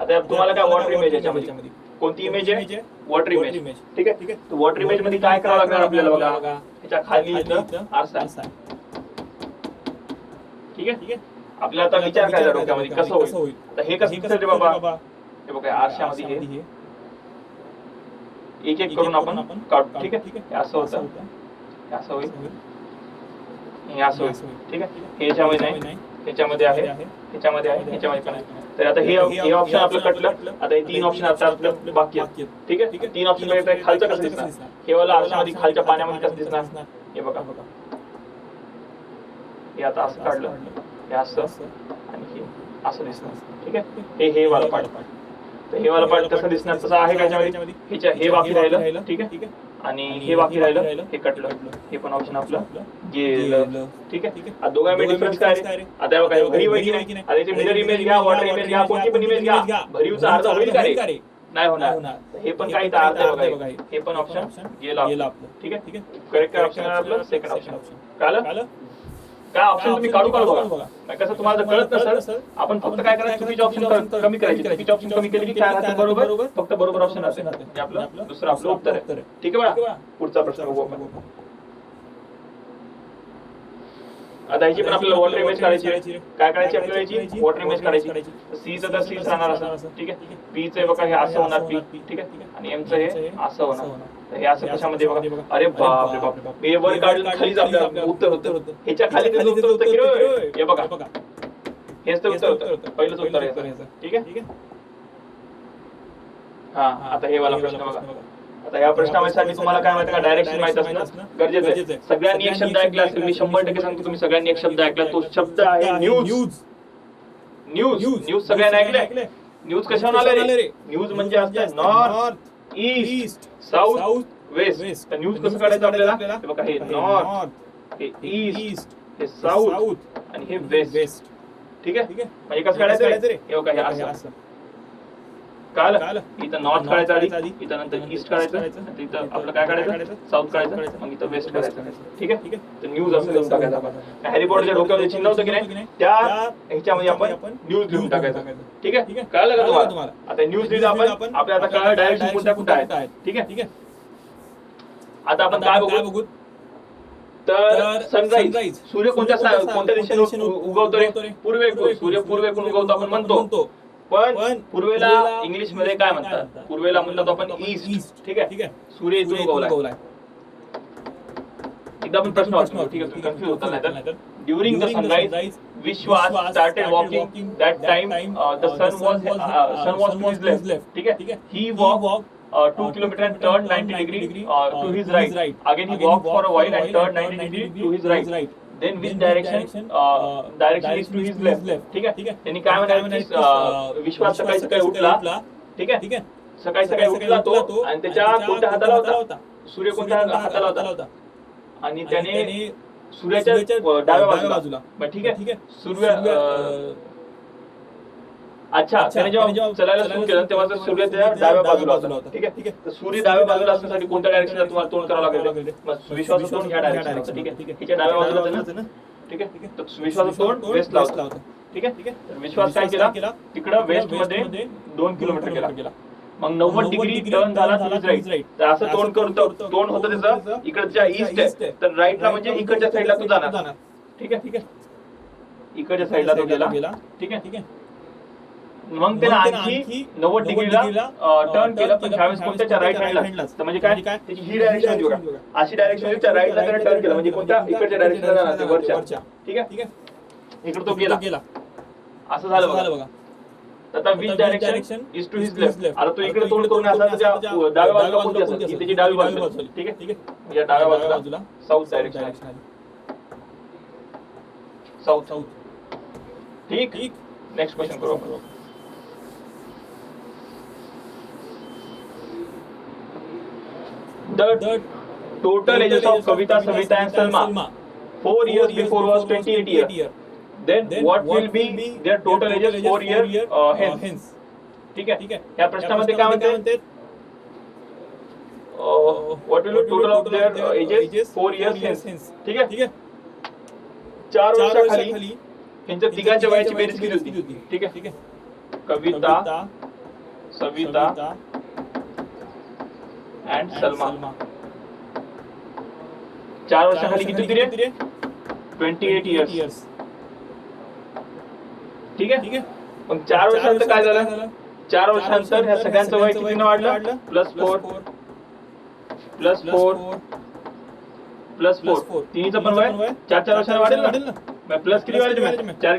आता तुम्हाला काय वॉटर इमेज याच्यामध्ये कोणती इमेज आहे वॉटर इमेज ठीक आहे तर वॉटर इमेज मध्ये काय करावं लागणार आपल्याला बघा त्याच्या खाली इथं आरसा ठीक आहे आपल्याला आता विचार करायचा डोक्यामध्ये कसं होईल तर हे कसं दिसतं बाबा हे बघा आरशामध्ये हे एक एक करून आपण काढू ठीक आहे असं होतं असं होईल हे असं होईल ठीक आहे ह्याच्यामध्ये नाही ह्याच्यामध्ये आहे ह्याच्यामध्ये आहे ह्याच्यामध्ये पण आहे तर आता हे ऑप्शन आपलं कटलं आता हे 3 ऑप्शन आता आपलं बाकी आहेत ठीक आहे 3 ऑप्शन मध्ये खालचं कसं दिसणार हे वाला आरशामध्ये खालच्या पाण्यामध्ये कसं दिसणार हे बघा हे आता असं काढलं हे असं आणि हे असं दिसणार ठीक आहे हे वाला पार्ट तर हे वाला पार्ट कसं दिसणार तसं आहे का ह्याच्यामध्ये हे बाकी राहिलं ठीक आहे आणि हे बाकी राहिलं हे कटलं हे पण ऑप्शन आपलं गेलं ठीक आहे आता दोघांमध्ये डिफरन्स काय आहे आता बघा घरी वगैरे नाही आता इथे मिरर इमेज घ्या वॉटर इमेज घ्या कोणती पण इमेज घ्या भरीवचा अर्धा होईल का रे नाही होणार हे पण काही अर्धा बघा हे पण ऑप्शन गेलं आपलं ठीक आहे करेक्ट ऑप्शन आहे आपलं सेकंड ऑप्शन कळलं काय ऑप्शन तुम्ही काढू बघा कसं तुम्हाला कळत नसेल आपण फक्त काय करायचं चुकीचे ऑप्शन कमी करायचे चुकीचे ऑप्शन कमी केले की काय राहते बरोबर फक्त बरोबर ऑप्शन असेल म्हणजे आपलं दुसरं आपलं उत्तर आहे ठीक आहे बघा पुढचा प्रश्न बघू आपण आता याची पण आपल्याला वॉटर इमेज काढायची काय काढायची आपल्याला याची वॉटर इमेज काढायची सीचं तर सीच राहणार असं ठीक आहे पीचं बघा हे असं होणार पी ठीक आहे आणि एमचं हे असं होणार हे असं कशामध्ये बघा अरे बाप रे बाप हे वर काढलं खालीच आपल्याला उत्तर होतं ह्याच्या खाली त्याचं उत्तर होतं की हे बघा हेच तर उत्तर होतं पहिलंच उत्तर आहे ठीक आहे हा आता हे वाला प्रश्न बघा आता या प्रश्नासाठी तुम्हाला काय माहिती का डायरेक्शन माहित असणं गरजेचं आहे सगळ्यांनी एक शब्द ऐकला असेल मी 100% सांगतो तुम्ही सगळ्यांनी एक शब्द ऐकला तो शब्द आहे न्यूज न्यूज न्यूज सगळ्यांनी ऐकले न्यूज कशावर आले रे न्यूज म्हणजे असतं नॉर्थ ईस्ट साऊथ वेस्ट तर न्यूज कसं काढायचं आपल्याला बघा हे नॉर्थ हे ईस्ट हे साऊथ आणि हे वेस्ट ठीक आहे म्हणजे कसं काढायचं रे हे बघा हे असं कळलं इथं नॉर्थ काढायचं आधी इथं नंतर ईस्ट काढायचं इथं आपलं काय काढायचं साऊथ काढायचं मग इथं वेस्ट काढायचं ठीक आहे तर न्यूज असं लिहून टाकायचं आपण हॅरी पॉटरच्या डोक्यावर चिन्ह होतं की नाही त्या ह्याच्यामध्ये आपण न्यूज लिहून टाकायचं ठीक आहे कळलं का तुम्हाला आता न्यूज लिहिलं आपण आपल्याला आता कळलं डायरेक्शन कोणत्या कुठं आहेत ठीक आहे आता आपण काय बघू तर सनराइज सूर्य कोणत्या दिशेने उगवतो रे पूर्वेकडून सूर्य पूर्वेकडून उगवतो आपण म्हणतो पण पूर्वेला इंग्लिश मध्ये काय म्हणतात पूर्वेला म्हणतात आपण ईस्ट ठीक आहे सूर्य इथून उगवलाय एकदा पण प्रश्न वाचतो ठीक आहे तुम्ही कन्फ्युज होता नाही तर during the sunrise Vishwas started walking that time the sun was to his left ठीक आहे he walk 2 kilometers and turned 90 degree to his right. Again he walked for a while and turned 90 degree to his right. Then which direction is to his left. ठीक आहे त्यांनी काय म्हणाले विश्वास सकाळी सकाळी उठला ठीक आहे. सकाळी सकाळी उठला तो आणि त्याच्या कोणत्या हाताला होता, सूर्य कोणत्या हाताला होता, आणि त्याने सूर्याच्या डाव्या बाजूला, ठीक आहे, सूर्य अच्छा त्याने जेव्हा चलायला सुरू केलं तेव्हा सूर्य त्या डाव्या बाजूला होता, ठीक आहे. तर सूर्य डाव्या बाजूला असण्यासाठी कोणत्या डायरेक्शनला तुम्हाला तोंड करावं लागेल, मग विश्वाचं तोंड ह्या डायरेक्शनला, ठीक आहे. हिच्या डाव्या बाजूला ना, ठीक आहे. तर विश्वाचं तोंड वेस्टला होतं, ठीक आहे. विश्वास काय केला, तिकडं वेस्ट मध्ये 2 किलोमीटर गेला. मग 90 डिग्री टर्न झाला राईट. तर असं तोंड करतो, तोंड होतं त्याचं इकडच्या ईस्ट आहे, तर राईटला म्हणजे इकडच्या साईडला तो जाणार, ठीक आहे. इकडच्या साईडला तो गेला, ठीक आहे. मग त्यानं आणखी 90 डिग्रीला टर्न केलं, पण त्यावेळेस कोणत्या राईट हँडला, तर म्हणजे काय त्याची ही डायरेक्शन होती बघा, अशी डायरेक्शन होती, त्या राईटला त्याने टर्न केलं म्हणजे कोणत्या इकडच्या डायरेक्शनला जाणार, वरच्या, ठीक आहे. इकडे तो गेला, असं झालं बघा. आता which direction is to his left. आता तो इकडे तोंड करून असा त्याच्या डाव्या बाजूला कोणती असेल, ही त्याची डावी बाजू, ठीक आहे. या डाव्या बाजूला साऊथ डायरेक्शन, साऊथ, ठीक. नेक्स्ट क्वेश्चन करू आपण. The total ages of Kavita, Savita and Salma 4 years before was 28 years. Then what will be their total ages 4 years hence? ठीक आहे. या प्रश्नामध्ये काय म्हणते, what will be total of their ages 4 years hence, ठीक आहे. 4 वर्षाखाली यांच्या तिघांच्या वयाची बेरीज किती होती, ठीक आहे. कविता, सविता and सलमा 4 वर्षाखाली किती होती रे, 28 इयर्स, ठीक आहे. मग 4 वर्षानंतर काय झालं, 4 वर्षानंतर ह्या सगळ्यांचं वय कितीने वाढलं, +4 तिन्हीचं पण वय 4 वर्षाने वाढेल ना. मग प्लस किती वाढेल, 4 12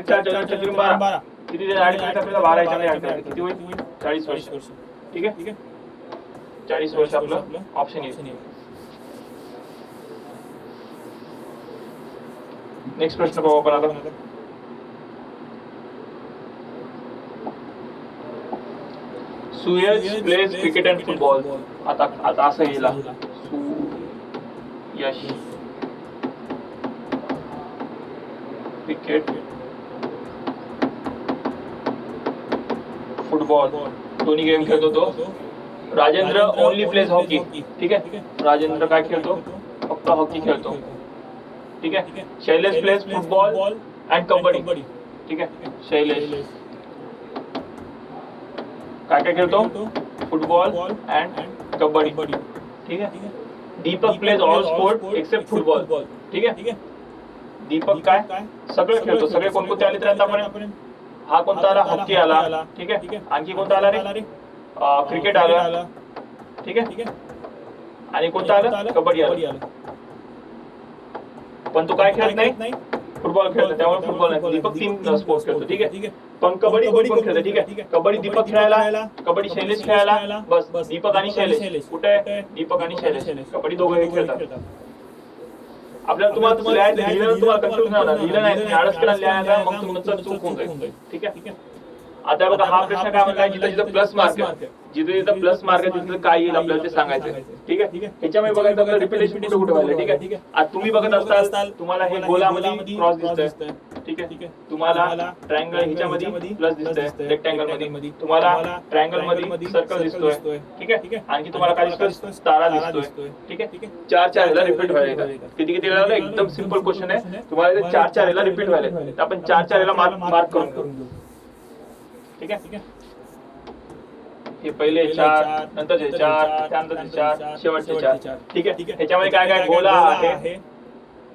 किती, 12 किती होईल, 40 वर्ष, ठीक आहे. 40 वर्ष आपलं ऑप्शन येईल. नेक्स्ट प्रश्न पाहू आपण आता. Suyash pledge cricket and football. आता असं येईल, सुयश क्रिकेट फुटबॉल दोन्ही गेम खेळतो तो. राजेंद्र ओनली प्लेज हॉकी, ठीक आहे. राजेंद्र काय खेळतो, फक्त हॉकी खेळतो, ठीक आहे. Shailesh plays football and kabaddi, ठीक आहे. शैलेश काय खेळतो, फुटबॉल अँड कबड्डी, ठीक आहे. Deepak plays all sport except football, ठीक आहे. दीपक काय सगळं खेळतो, सगळे कोणकोणते आले तर आतापर्यंत, हा कोणता आला, हॉकी आला, ठीक आहे. आणखी कोणता आला रे, क्रिकेट आलं, ठीक आहे. आणि कोणतं आलं, कबड्डी आलं. पण तो काय खेळत नाही, फुटबॉल खेळतो, त्यामुळे फुटबॉल नाही. दीपक 3 स्पोर्ट्स खेळतो, ठीक आहे. पण कबड्डी कोण खेळतो, ठीक आहे. कबड्डी दीपक खेळायला, कबड्डी शैलेश खेळायला, बस दीपक आणि शैलेश. कुठे दीपक आणि शैलेश, कबड्डी दोघंही खेळतात. आपल्याला तुम्हाला कन्फ्युजन होणार, लिहिलं नाही आळस केला लिहायला, मग तुमचं चूक होऊन जाईल, ठीक आहे. आता बघा हा प्रश्न काय म्हणताय, जिथं जिथं प्लस मार्क आहे, जिथे जिथं प्लस मार्क आहे तिथं काय येईल आपल्याला ते सांगायचं, ठीक आहे. ह्याच्यामुळे बघायचं आपलं रिपिटेशन कुठे व्हायला, ठीक आहे. आता तुम्ही बघत असताल तुम्हाला हे गोलामध्ये क्रॉस दिसतंय, ठीक आहे. तुम्हाला ट्रायंगल ह्याच्यामध्ये प्लस दिसतंय, रेक्टँगल मध्ये तुम्हाला ट्रायंगल मध्ये सर्कल दिसतोय, ठीक आहे. आणखी तुम्हाला काय दिसतोय, तारा दिसतोय, ठीक आहे. 4 याला रिपीट व्हायला, किती वेळेला, एकदम सिंपल क्वेश्चन आहे. तुम्हाला 4 याला रिपीट व्हायला, तर आपण 4 याला मार्क करून घेऊ, ठीक आहे. हे पहिले 4, नंतर 4, त्यानंतर 4, शेवटचे 4, ठीक आहे. ह्याच्यामध्ये काय काय, गोला आहे,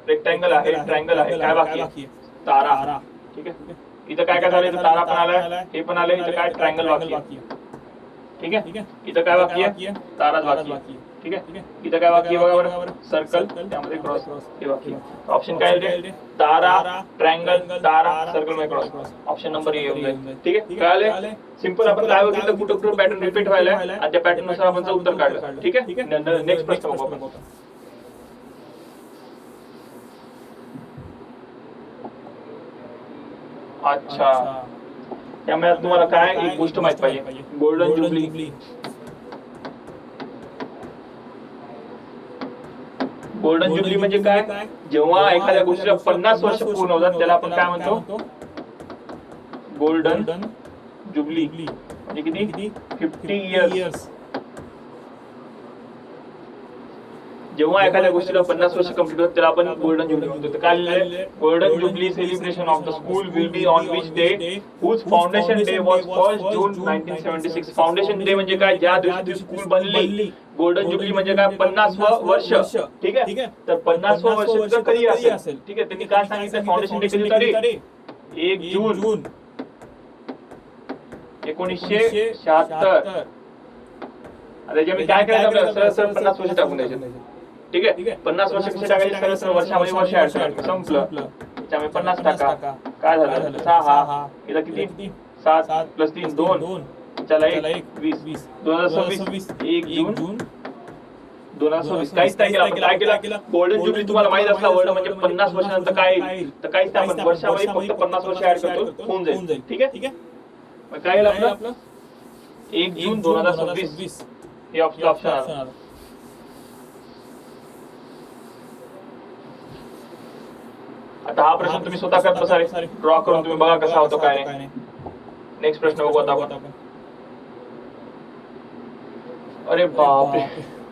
रेक्टँगल आहे, ट्रायंगल आहे, काय बाकी आहे, तारा, ठीक आहे. इथं काय काय झालं, तारा पण आलाय, हे पण आलंय, इथं काय ट्रायंगल बाकी आहे, ठीक आहे. इथं काय बाकी आहे, ताराच बाकी आहे, ठीक आहे. इथं काय बाकी आहे बघा बरं, सर्कल, त्यामध्ये क्रॉस, हे बाकी आहे. ऑप्शन काय आहे, तारा, ट्रायंगल, तारा, सर्कल मध्ये क्रॉस. ऑप्शन नंबर ए येऊन जाईल, ठीक आहे. कळाले, सिंपल. आपण काय बघितलं, कुठं कुठं पॅटर्न रिपीट व्हायला आणि त्या पॅटर्न नुसार आपण उत्तर काढलं, ठीक आहे. नेक्स्ट प्रश्न बघू आपण. अच्छा, त्यामुळे तुम्हाला काय एक गोष्ट माहित पाहिजे, गोल्डन जुबली. गोल्डन जुबली म्हणजे काय? जेव्हा एखाद्या गोष्टीला 50 वर्ष पूर्ण होतात त्याला आपण काय म्हणतो? Golden jubilee. म्हणजे किती? 50 इयर्स. जेव्हा एखाद्या गोष्टीला 50 वर्ष कंप्लीट होतात त्याला आपण गोल्डन जुबली म्हणतो. तर काय लिहिलंय? Golden jubilee celebration of the school will be on which day whose foundation day was 1 June 1976. Foundation day म्हणजे काय? ज्या दिवशी स्कूल बनली. गोल्डन जुबली म्हणजे काय? 50वं वर्ष. ठीक आहे. तर 50वं वर्ष कधी असेल? ठीक आहे. त्यांनी काय सांगितलं? फाउंडेशन डे कधी होता? 1 जून 1976. आता जे मी काय करायचं आपल्याला सरळ 50 वर्ष टाकून द्यायचे. ठीक आहे. 50 वर्ष कसे टाकायचे? सरळ वर्षामध्ये वर्ष ऍड करायचं. संपलं. त्याच्यामुळे 50 टाका. काय झालं? 6. इथं किती? 7 + 3 2. चला 1 20. 2026 1 जून 2026. काहीच नाही केलं आपण. काय केलं? गोल्डन जुबली तुम्हाला माहित असला वर्ड म्हणजे 50 वर्षानंतर काय येईल? तर काहीच नाही, आपण वर्षामध्ये फक्त 50 वर्ष ऍड करतो, होऊन जाईल. ठीक आहे. मग काय येईल आपलं? 1 जून 2026 हे ऑप्शन आलं. आता हा प्रश्न तुम्ही स्वतः करत बसा रे. ड्रॉ करून तुम्ही बघा कसा होतो काय नाही. नेक्स्ट प्रश्न बघू आता आपण. अरे बापरे,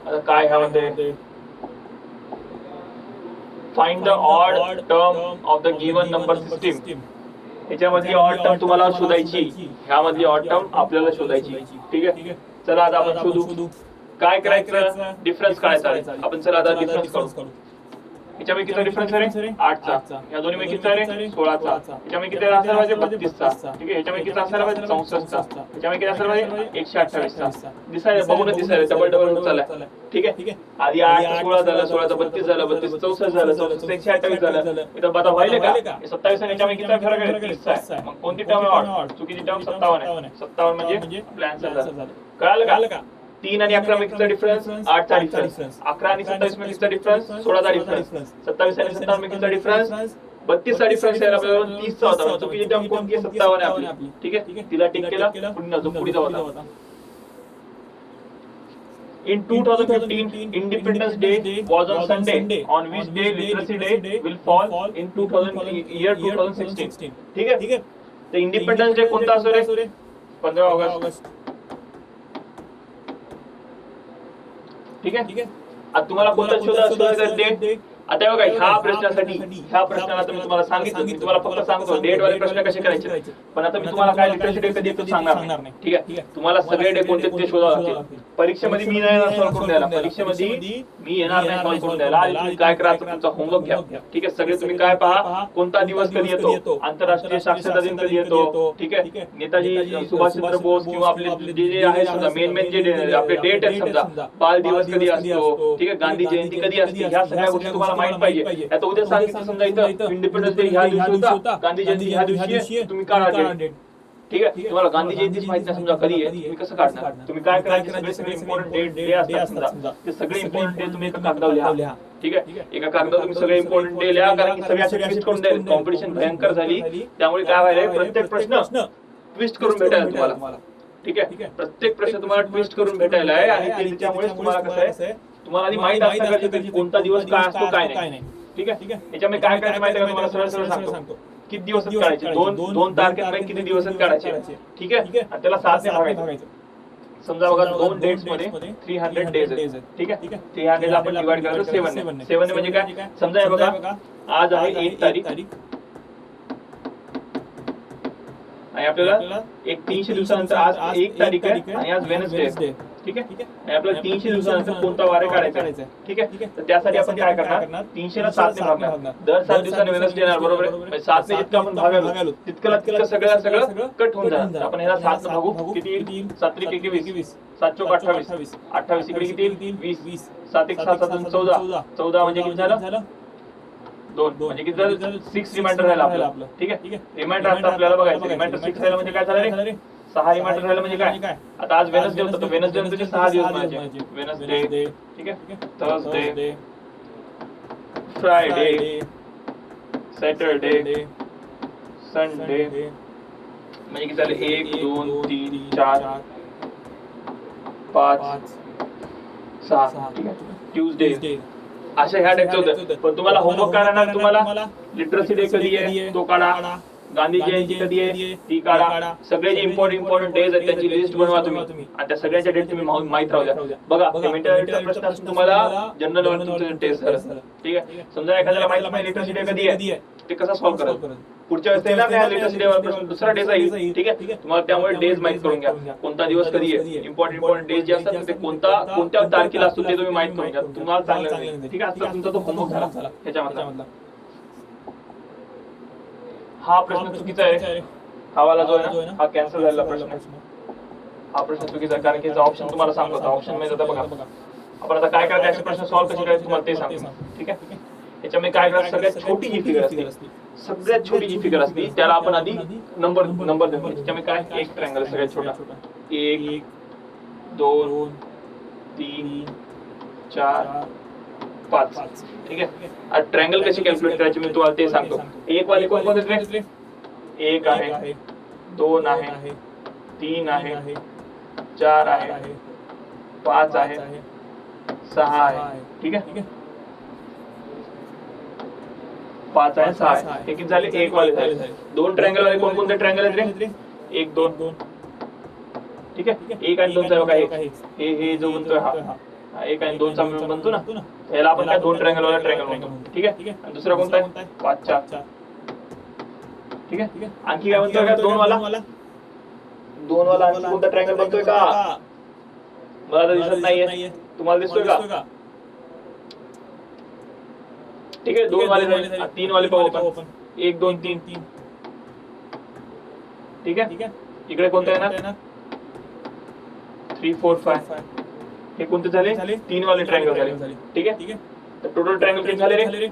आता काय ह्यामध्ये? Find the odd term of the given number system. ह्याच्यामधली ऑड टर्म तुम्हाला शोधायची, ह्यामधली ऑड टर्म आपल्याला शोधायची. ठीक आहे. चला आता आपण शोधू. काय करायचं? डिफरन्स काढायचा. आपण चला आता डिफरन्स करू. याच्यामध्ये किती डिफरन्स आहे? 8चा. या दोन्ही मध्ये किती आहे? 16चा. याच्यामध्ये किती असायला पाहिजे? 32चा. ठीक आहे. याच्यामध्ये किती असायला पाहिजे? 64चा. याच्यामध्ये किती असायला पाहिजे? 128चा. दिसायला बघूनच दिसायला डबल होत चाललाय. ठीक आहे. आधी 8 16 झालं, 16 32 झालं, 32 64 झालं, 64 128 झालं. इथं बघा व्हायला का? 27 आणि याच्यामध्ये किती फरक आहे? 30 आहे. मग कोणती टर्म ऑड? चुकीची टर्म 57 आहे. 57 म्हणजे आपला आन्सर झाला. कळालं का? 3 आणि 11 मध्ये किती डिफरन्स? 8चा डिफरन्स. 11 आणि 27 मध्ये किती डिफरन्स? 16चा डिफरन्स. 27 आणि 57 मध्ये किती डिफरन्स? 32चा डिफरन्स आहे. आपल्याला 30चा होता. चुकीची टर्म कोणती? 57 आहे आपली. ठीक आहे. तिला टिक केलं. पुढे जाऊ आता. In 2015, Independence Day was on Sunday, on which day Literacy Day will fall in 2016. ठीक है. तो इंडिपेंडेंस डे कोणता असतो रे? 15 ऑगस्ट. ठीक है. आता तुम्हाला कोणता शोधायचा डेट? आता बघा ह्या प्रश्नासाठी ह्या प्रश्नाला मी तुम्हाला सांगितलं, मी तुम्हाला फक्त सांगतो डेट वाले प्रश्न कसे करायचे. पण आता मी तुम्हाला काय लिटरसी डे कधी येतो सांगणार नाही. ठीक आहे. तुम्हाला सगळे डे कोणते ते शोधावे लागतील. परीक्षेमध्ये मी नाही सॉल्व्ह करून द्यायला, परीक्षेमध्ये मी येणार नाही सॉल्व्ह करून द्यायला. आणि तुम्ही काय करायचं तुमचा होमवर्क घ्या. ठीक आहे. सगळे तुम्ही काय पहा, कोणता दिवस कधी येतो, आंतरराष्ट्रीय साक्षरता दिन कधी येतो. ठीक आहे. नेताजी सुभाषचंद्र बोस किंवा आपले जे आहे समजा मेन जे आपले डेट आहेत समजा, बाल दिवस कधी असतो. ठीक आहे. गांधी जयंती कधी असते. ह्या सगळ्या गोष्टी तुम्हाला माहित पाहिजे. आता उद्या सांगितलं समजा इथं इंडिपेंडन्स डे ह्या दिवशी होता, गांधी जयंती ह्या दिवशी, तुम्ही काढा डेट. ठीक आहे. तुम्हाला गांधी जयंतीच माहित नाही समजा कधी आहे, तुम्ही कसं काढणार? तुम्ही काय करायचं, सगळे इम्पॉर्टंट डे असतात समजा, ते सगळे इम्पॉर्टंट डे तुम्ही एका कागदावर लिहा. ठीक आहे. एका कागदावर तुम्ही सगळे इम्पॉर्टंट डे लिहा, कारण की सगळ्याची ट्विस्ट करून द्याल. कॉम्पिटिशन भयंकर झाली, त्यामुळे काय व्हायला प्रत्येक प्रश्न ट्विस्ट करून भेटायला तुम्हाला. ठीक आहे. प्रत्येक प्रश्न तुम्हाला ट्विस्ट करून भेटायला आहे. आणि त्याच्यामुळे तुम्हाला कसं आहे, तुम्हाला आधी माहित असणं गरजेचं आहे कोणता दिवस काय असतो काय नाही. ठीक आहे. याच्यामध्ये काय करायचं माहिती आहे का तुम्हाला? सरळ सरळ सांगतो. किती दिवस काढायचे? दोन तारखेपैकी किती दिवस काढायचे. ठीक आहे. आणि त्याला 7 ने भागायचं. समजा बघा 2 डेट्स मध्ये 300 डेज आहेत. ठीक आहे. 300 आपण डिवाइड करायचं 7 ने. 7 ने म्हणजे काय? समजा हे बघा आज आहे 1 तारीख आणि आपल्याला एक 300 दिवसानंतर आज 1 तारीख आहे आणि आज वेडनेसडे आहे. ठीक आहे. आणि आपल्याला 300 दिवसानंतर कोणता वार काढायचा आहे. ठीक आहे. तर त्यासाठी आपण काय करणार, 300 ला 7 ने भागणार. दर 7 दिवसांनी वेडनेसडे येणार, बरोबर आहे. 7 ने जितकं आपण भागालो तितकं सगळं कट होऊन जाणार. आपण ह्याला 7 ने भागू. किती? 7 त्रिक 21, 7 चौक 28, 28 इकडे किती? 20, 7 1 7 7 14, 14 म्हणजे किती झालं? 2 म्हणजे किती झालं? 6 रिमाइंडर राहिला आपलं. ठीक आहे. रिमाइंडर आता आपल्याला बघायचं. रिमाइंडर 6 राहिला म्हणजे काय झालं रे? 6 रिमाइंडर राहिला म्हणजे काय? आता आज वेडनेसडे होता, तर वेडनेसडे नंतर 6 दिवस म्हणजे वेडनेसडे. ठीक आहे. थर्सडे, फ्रायडे, सॅटरडे, संडे, म्हणजे किती झाले 1 2 3 4 5 6 ठीक आहे ट्यूजडे अशा ह्या टाइपचं होतं. पण तुम्हाला होमवर्क करायला तुम्हाला लिटरसी डे कधी आहे तो काढा, गांधी जयंती कधी आहे ती काढा, सगळे जे इम्पॉर्टंट डेज आहेत त्यांची लिस्ट बनवा तुम्ही आणि त्या सगळ्यांच्या डेट तुम्ही माहित राहू द्या. बघा मेंटॅलिटीचा प्रश्न असतो तुम्हाला जनरल नॉलेजचं टेस्ट झालं ठीक आहे. समजा एखाद्याला माहिती नाही लिटरसी डे कधी आहे ते कसं सॉल्व्ह कराल, पुढच्या वेळेस येणार नाही लिटरसी डे वर प्रश्न दुसरा डे जाईल ठीक आहे. तुम्हाला त्यामुळे डेज माहित करून घ्या, कोणता दिवस कधी आहे, इम्पॉर्टंट डेज जे असतात ते कोणत्या तारखेला असतो ते तुम्ही माहित करून घ्या, तुम्हाला चांगलं ठीक आहे. आता तुमचा तो होमवर्क झाला ह्याच्यामधला. हा प्रश्न चुकीचा आहे, हा वाला जो आहे ना हा कॅन्सल झालेला प्रश्न आहे. हा प्रश्न चुकीचा आहे कारण की ऑप्शन तुम्हाला सांगतो. ऑप्शन मध्ये जाता बघा आपण आता काय करायचं, असे प्रश्न सॉल्व्ह कसे करायचे तुम्हाला ते सांगतो ठीक आहे. याच्यामध्ये काय करायचं, सगळ्यात छोटी जी फिगर असते सगळ्यात छोटी जी फिगर असते त्याला आपण आधी नंबर देतो. त्याच्यामध्ये काय एक ट्रायंगल सगळ्यात छोटा 1 2 3 4 5 ठीक आहे. आता ट्रायंगल कशी कॅल्क्युलेट करायची मी तुम्हाला ते सांगतो. एक वाले कोणते 1 आहे 2 आहे 3 आहे 4 आहे 5 आहे 6 आहे ठीक आहे. 5 आहे 6 आहे हे किती झाले एक वाले झाले. दोन ट्रायंगल वाले कोणकोणते ट्रायंगल आहेत रे 1 2 ठीक आहे. 1 आणि 2 चा बघा हे जो बनतोय हा 1 आणि 2 चा मिळून बनतो ना, याला आपण काय दोन ट्रायंगल वाला ट्रायंगल म्हणतो ठीक आहे. आणि दुसरा कोणता आहे 5 4 ठीक आहे. आणखी काय बनतोय का 2 वाला आणखी कोणता ट्रायंगल बनतोय का मला तर दिसत नाहीये, तुम्हाला दिसतोय का ठीक आहे. 2 वाले झाले, 3 वाले पाहू आपण 1 2 3 ठीक आहे. इकडे कोणता येणार 3 4 5 हे कोणते झाले 3 वाले ट्रायंगल झाले ठीक आहे. तर टोटल ट्रायंगल किती झाले रे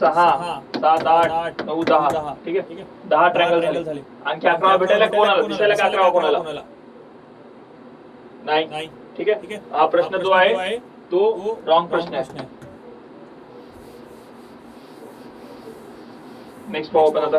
6 7 8 9 10 ठीक आहे. 10 ट्रायंगल झाले. आणखी 11 भेटायला कोणाला दिसायला का 11 कोणाला नाही ठीक आहे. हा प्रश्न जो आहे तो रॉंग प्रश्न आहे. नेक्स्ट पाहू आपण आता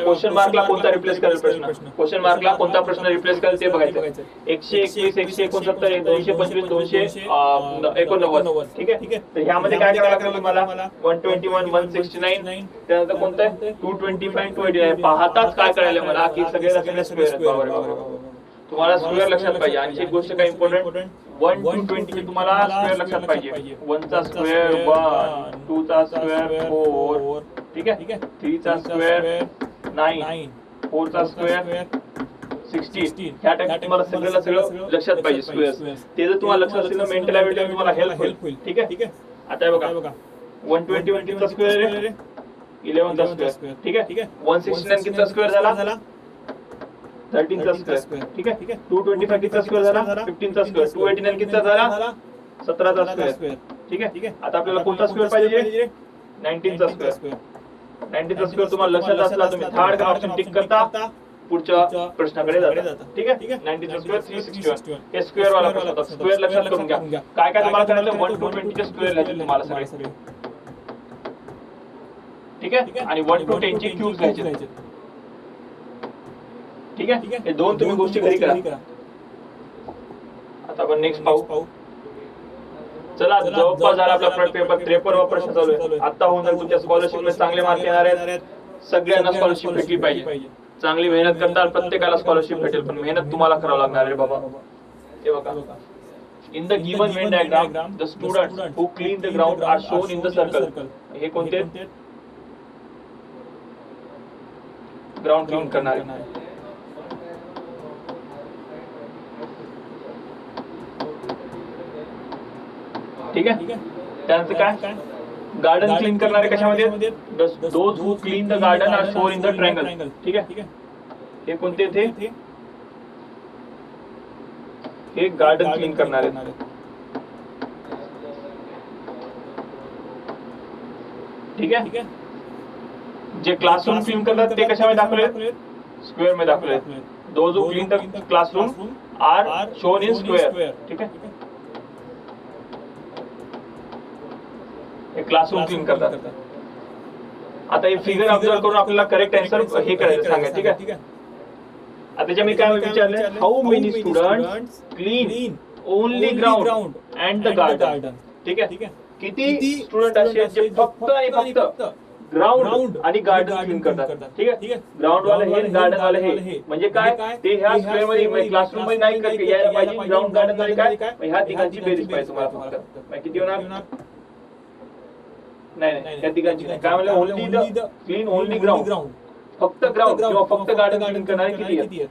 क्वेश्चन मार्कला कोणता रिप्लेस करेल प्रश्न, क्वेश्चन मार्कला कोणता प्रश्न रिप्लेस करेल ते बघायचं. 121 169 225 289 ठीक आहे. तर ह्यामध्ये काय करावं लागेल तुम्हाला 121 169 त्यानंतर कोणतं आहे 225 289 पाहताच काय कळायला मला की सगळे रचने स्क्वेअर आहेत. तुम्हाला स्क्वेअर लक्षात पाहिजे. आणि एक गोष्ट काय इम्पॉर्टंट 1 to 20 तुम्हाला स्क्वेअर लक्षात पाहिजे. 1 चा स्क्वेअर 1 2 चा स्क्वेअर 4 ठीक आहे. 3 चा स्क्वेअर 9 4 चा स्क्वेअर 16 ह्या टाइप तुम्हाला सगळं लक्षात पाहिजे स्क्वेअर. ते जर तुम्हाला लक्षात असेल तर मेंटल ॲबिलिटी तुम्हाला हेल्प होईल ठीक आहे. आता बघा 121 कितीचा स्क्वेअर आहे 11 चा स्क्वेअर ठीक आहे. 169 कितीचा स्क्वेअर झाला 13 चा स्क्वेअर ठीक आहे. 225 कितीचा स्क्वेअर झाला 15 चा स्क्वेअर. 289 कितीचा झाला 17 चा स्क्वेअर ठीक आहे. आता आपल्याला कोणता स्क्वेअर पाहिजे 19 चा स्क्वेअर. 19 चा स्क्वेअर तुम्हाला लक्षात असला तुम्ही थर्ड ऑप्शन टिक करता पुढच्या प्रश्नाकडे जाता ठीक आहे. 19 चा स्क्वेअर 361 हे स्क्वेअर वाला प्रश्न होता. स्क्वेअर लक्षात करून घ्या. काय काय तुम्हाला करायचं 1 to 20 चे स्क्वेअर घ्यायचे तुम्हाला सगळे ठीक आहे. आणि 1 to 10 चे क्यूब्स घ्यायचे ठीक आहे. हे दोन तुम्ही गोष्टी घरी करा. आता आपण नेक्स्ट पाहू. चला जवळपास झाला आपला पेपर 53 वा प्रश्न चालू आहे. आता होऊन जाईल तुमच्या स्कॉलरशिप मध्ये चांगले मार्क येणार आहेत. सगळ्यांना स्कॉलरशिप भेटली पाहिजे. चांगली मेहनत करताल प्रत्येकाला स्कॉलरशिप भेटेल, पण मेहनत तुम्हाला करावं लागणार आहे बाबा. हे बघा in the given venn diagram the students who clean the ground are shown in the circle. हे कोणते ग्राउंड क्लीन करणारे ठीक आहे. त्यानंतर काय गार्डन क्लीन करणारे कशामध्ये those who clean the garden are shown in the triangle ठीक आहे. हे कोणते थे हे गार्डन क्लीन करणारे ठीक आहे. जे क्लासरूम क्लीन करतात ते कशामध्ये दाखवले स्क्वेअर मध्ये दाखवले. Those who clean the classroom are shown in square ठीक आहे. हे क्लासरूम क्लीन करतात. आता हे फिगर ऑब्झर्व करून आपल्याला करेक्ट आन्सर हे करायचं सांगा. ठीक आहे. आता त्याच्या मी काय विचारलं, how many students clean only ground and the garden. ठीक आहे. किती स्टुडंट असे आहेत जे फक्त आणि फक्त ग्राउंड आणि गार्डन क्लीन करतात. ठीक आहे. ग्राउंड वाले हे, गार्डन वाले हे. म्हणजे काय, ते ह्या स्क्वेअर मध्ये क्लासरूम मध्ये नाही यायला पाहिजे. ग्राउंड गार्डन मध्ये काय, ह्या तिघांची बेरीज पाहिजे तुम्हाला फक्त. किती होणार? नाही, त्या तिघांची नाही. काय म्हणलं, only the clean only ground. फक्त ग्राउंड किंवा फक्त गार्डन क्लीन करणारे किती आहेत?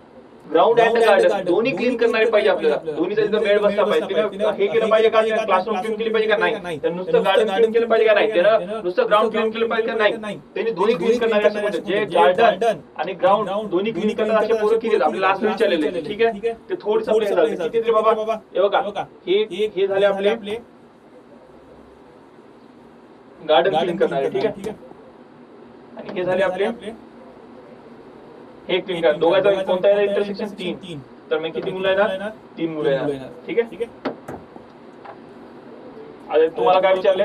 ग्राउंड अँड गार्डन दोन्ही क्लीन करणारे पाहिजे आपल्याला. दोन्हीचा तिथं मेळ बसला पाहिजे. हे केलं पाहिजे का, क्लासरूम क्लीन केली पाहिजे का नाही, तर नुसतं गार्डन क्लीन केलं पाहिजे का नाही, त्यानं नुसतं ग्राउंड क्लीन केलं पाहिजे का नाही, त्यांनी दोन्ही क्लीन करणारे असं म्हणतात. जे गार्डन आणि ग्राउंड दोन्ही क्लीन करणार असे पोरं किती आहेत आपल्याला असं विचारलेले. ठीक आहे. ते थोडंसं झालं किती रे बाबा, हे बघा हे झाले आपले गार्डन क्लीन करणारे. ठीक आहे. आणि हे झाले आपले हे क्लीन करा. दोघांचा कोणता आहे इंटरसेक्शन? 3. तर मग किती मुलं येणार? 3 मुलं येणार. ठीक आहे. आता तुम्हाला काय विचारले,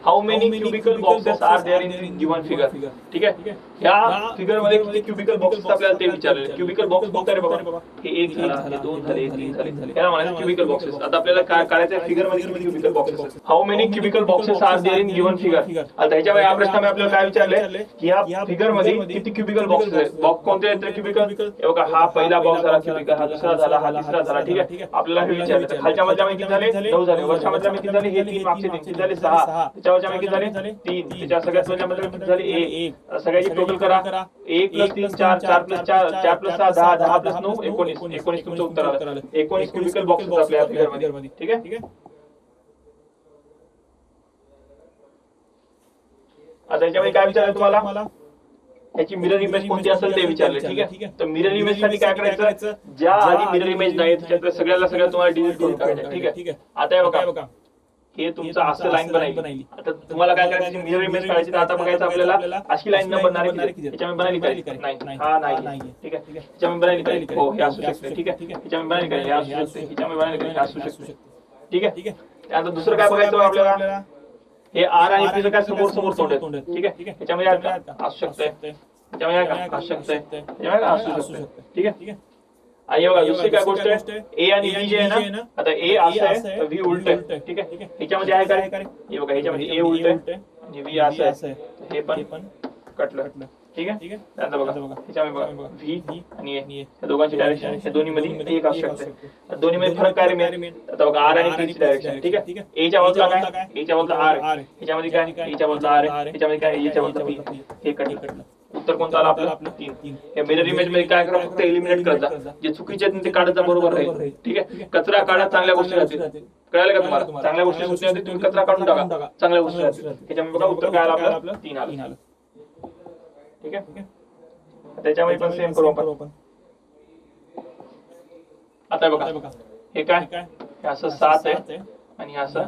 how many cubical boxes are there in given figure. ठीक आहे. ह्या फिगर मध्ये किती क्युबिकल बॉक्सेस आपल्याला ते विचारले. क्युबिकल बॉक्स कोणता रे बाबा? हे 1 झाला, हे 2 झाले, हे 3 झाले. याला म्हणायचं क्युबिकल बॉक्सेस. आता आपल्याला काय करायचं, फिगर मध्ये किती क्युबिकल बॉक्सेस आहेत. How many cubical boxes are there in given figure. आता ह्याच्या या प्रश्नामध्ये आपल्याला काय विचारले की ह्या फिगर मध्ये किती क्युबिकल बॉक्सेस आहेत. बॉक्स कोणते आहेत क्युबिकल? हे बघा, हा पहिला बॉक्स झाला क्युबिकल, हा दुसरा झाला, हा तिसरा झाला. ठीक आहे. आपल्याला हे विचारलं. खालच्या मधल्या किती झाले? 9 झाले. वरच्या मधल्या किती झाले? हे 3 मागचे 3 किती झाले? 6. त्याच्यावरच्या किती झाले? 3. त्याच्या सगळ्यात मधल्या किती झाले? 1. सगळ्याची टोटल करा. 1 + 3 4, 4 + 4 4 + 6 10, 10 + 9 19. 19 तुमचं उत्तर आलं. 19 क्युबिकल बॉक्सेस आपल्या फिगर मध्ये. ठीक आहे. आता याच्यामध्ये काय विचारलं तुम्हाला, याची मिरर इमेज कोणती असेल ते विचारले. ठीक आहे. तर मिरर इमेज साठी काय करायचं, ज्या आधी मिरर इमेज नाही त्याच्यात सगळ्या तुम्हाला डिलीट करून टाकायचं. ठीक आहे. आता हे बघा, हे तुमचं असं लाईन बनवली. आता तुम्हाला काय करायचं, मिरर इमेज काढायची. तर आता बघायचं आपल्याला अशी लाईन न बनणार आहे. त्याच्यामध्ये बनायली पाहिजे. नाही, हा नाही. ठीक आहे. त्याच्यामध्ये बनायली पाहिजे. हो, हे असू शकते. ठीक आहे. त्याच्यामध्ये बनायली पाहिजे. हे असू शकते. त्याच्यामध्ये बनायली पाहिजे. असू शकते. ठीक आहे. त्यानंतर दुसरं काय बघायचं आपल्याला, हे आर आणि पी काय समोर तोंड आहे. ठीक आहे. त्याच्यामध्ये असू शकते, त्याच्यामध्ये असू शकते, त्याच्यामध्ये असू शकते. ठीक आहे. आणि बघा, दुसरी काय गोष्ट आहे, ए आणि व्ही जे आहे ना, आता ए असं आहे तर व्ही उलट आहे. ठीक आहे. ह्याच्यामध्ये आहे काय, हे बघा, ह्याच्यामध्ये ए उलट आहे आणि व्ही असं आहे, हे पण कटलं. ठीक आहे. त्यानंतर बघा, ह्याच्यामध्ये बघा व्ही आणि ए, या दोघांची डायरेक्शन हे दोन्ही मध्ये एक असू शकते. दोन्ही मध्ये फरक काय रे, आता बघा आर आणि पी ची डायरेक्शन. ठीक आहे. एच्या बाजूला काय, एच्या बाजूला आर, ह्याच्यामध्ये काय, एच्या बाजूला आर आहे, ह्याच्यामध्ये काय, एच्या बाजूला पी. हे कटलं. उत्तर कोणतं आलं आपलं? 3. या मिरर इमेज मध्ये काय करा, फक्त एलिमिनेट करता. जे चुकीचे आहेत ते काढता, बरोबर राहील. ठीक आहे. कचरा काढा, चांगल्या गोष्टी राहतील. कळालं का तुम्हाला? चांगल्या गोष्टी सुचल्या तुम्ही कचरा काढून टाका, चांगल्या गोष्टी राहतील. त्याच्यामध्ये बघा उत्तर काय आलं आपलं? 3 आलं. ठीक आहे. त्याच्यामध्ये पण सेम करू आपण. आता बघा, हे काय, हे असं 7 आहे आणि असं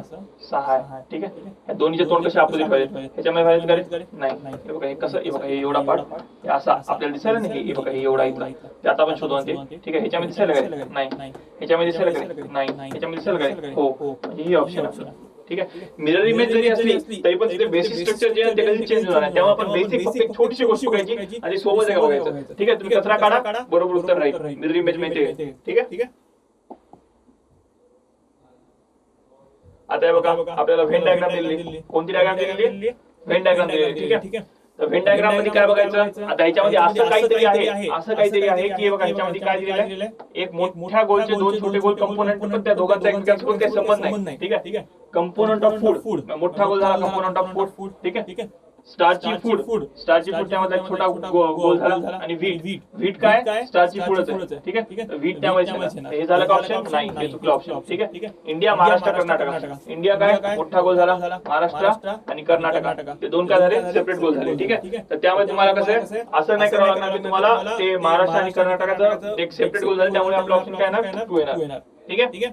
6 आहे. ठीक आहे. या दोन्हीचे तोंड कसे अपोजिट पाहिजे, ह्याच्यामध्ये व्हायला नाही. हे बघा, हे कसं, हे बघा, हे एवढा पार्ट हे असं आपल्याला दिसायला नाही. हे बघा, हे एवढा इथला, ते आता आपण शोधू ते. ठीक आहे. ह्याच्यामध्ये दिसायला काय, नाही. ह्याच्यामध्ये दिसायला काय, नाही. ह्याच्यामध्ये दिसायला काय, हो. म्हणजे ही ऑप्शन आपला. ठीक आहे. मिरर इमेज जरी असली तरी पण तिथे बेसिक स्ट्रक्चर जे आहे ते कधी चेंज होणार नाही. तेव्हा आपण बेसिक फक्त एक छोटीशी गोष्ट बघायची आणि सोबत आहे का बघायचं. ठीक आहे. तुम्ही कचरा काढा, बरोबर उत्तर राहील. मिरर इमेज माहिती. ठीक आहे. आता हे बघा, आपल्याला व्हेन डायग्राम दिलेली. कोणती डायग्राम दिलेली? व्हेन डायग्राम दिलेली. ठीक आहे. तर व्हेन डायग्राम मध्ये काय बघायचं, आता ह्याच्यामध्ये असं काहीतरी आहे की हे बघा, ह्याच्यामध्ये काय दिलेलं आहे, एक मोठ्या गोलचे 2 छोटे गोल कंपोनंट, पण त्या दोघांचा एकमेकांसोबत काही संबंध नाही. ठीक आहे. कंपोनंट ऑफ फूड, मोठा गोल झाला कंपोनंट ऑफ फूड. ठीक आहे. स्टार्ची फूड त्यामध्ये छोटा गोल झाला. आणि व्हीट काय, स्टार्ची फूडच आहे. ठीक आहे. व्हीट त्यामध्ये हे झालं का ऑप्शन? नाही, हे चुकलं ऑप्शन. ठीक आहे. इंडिया, महाराष्ट्र, कर्नाटक. इंडिया काय, मोठा गोल झाला, महाराष्ट्र आणि कर्नाटक ते दोन काय झाले, सेपरेट गोल झाले. ठीक आहे. तर त्यामध्ये तुम्हाला कसं आहे, असं नाही करावं लागणार की तुम्हाला ते महाराष्ट्र आणि कर्नाटकाचा एक सेपरेट गोल झाले, त्यामुळे आपला ऑप्शन काय येणार, 2 येणार. ठीक आहे.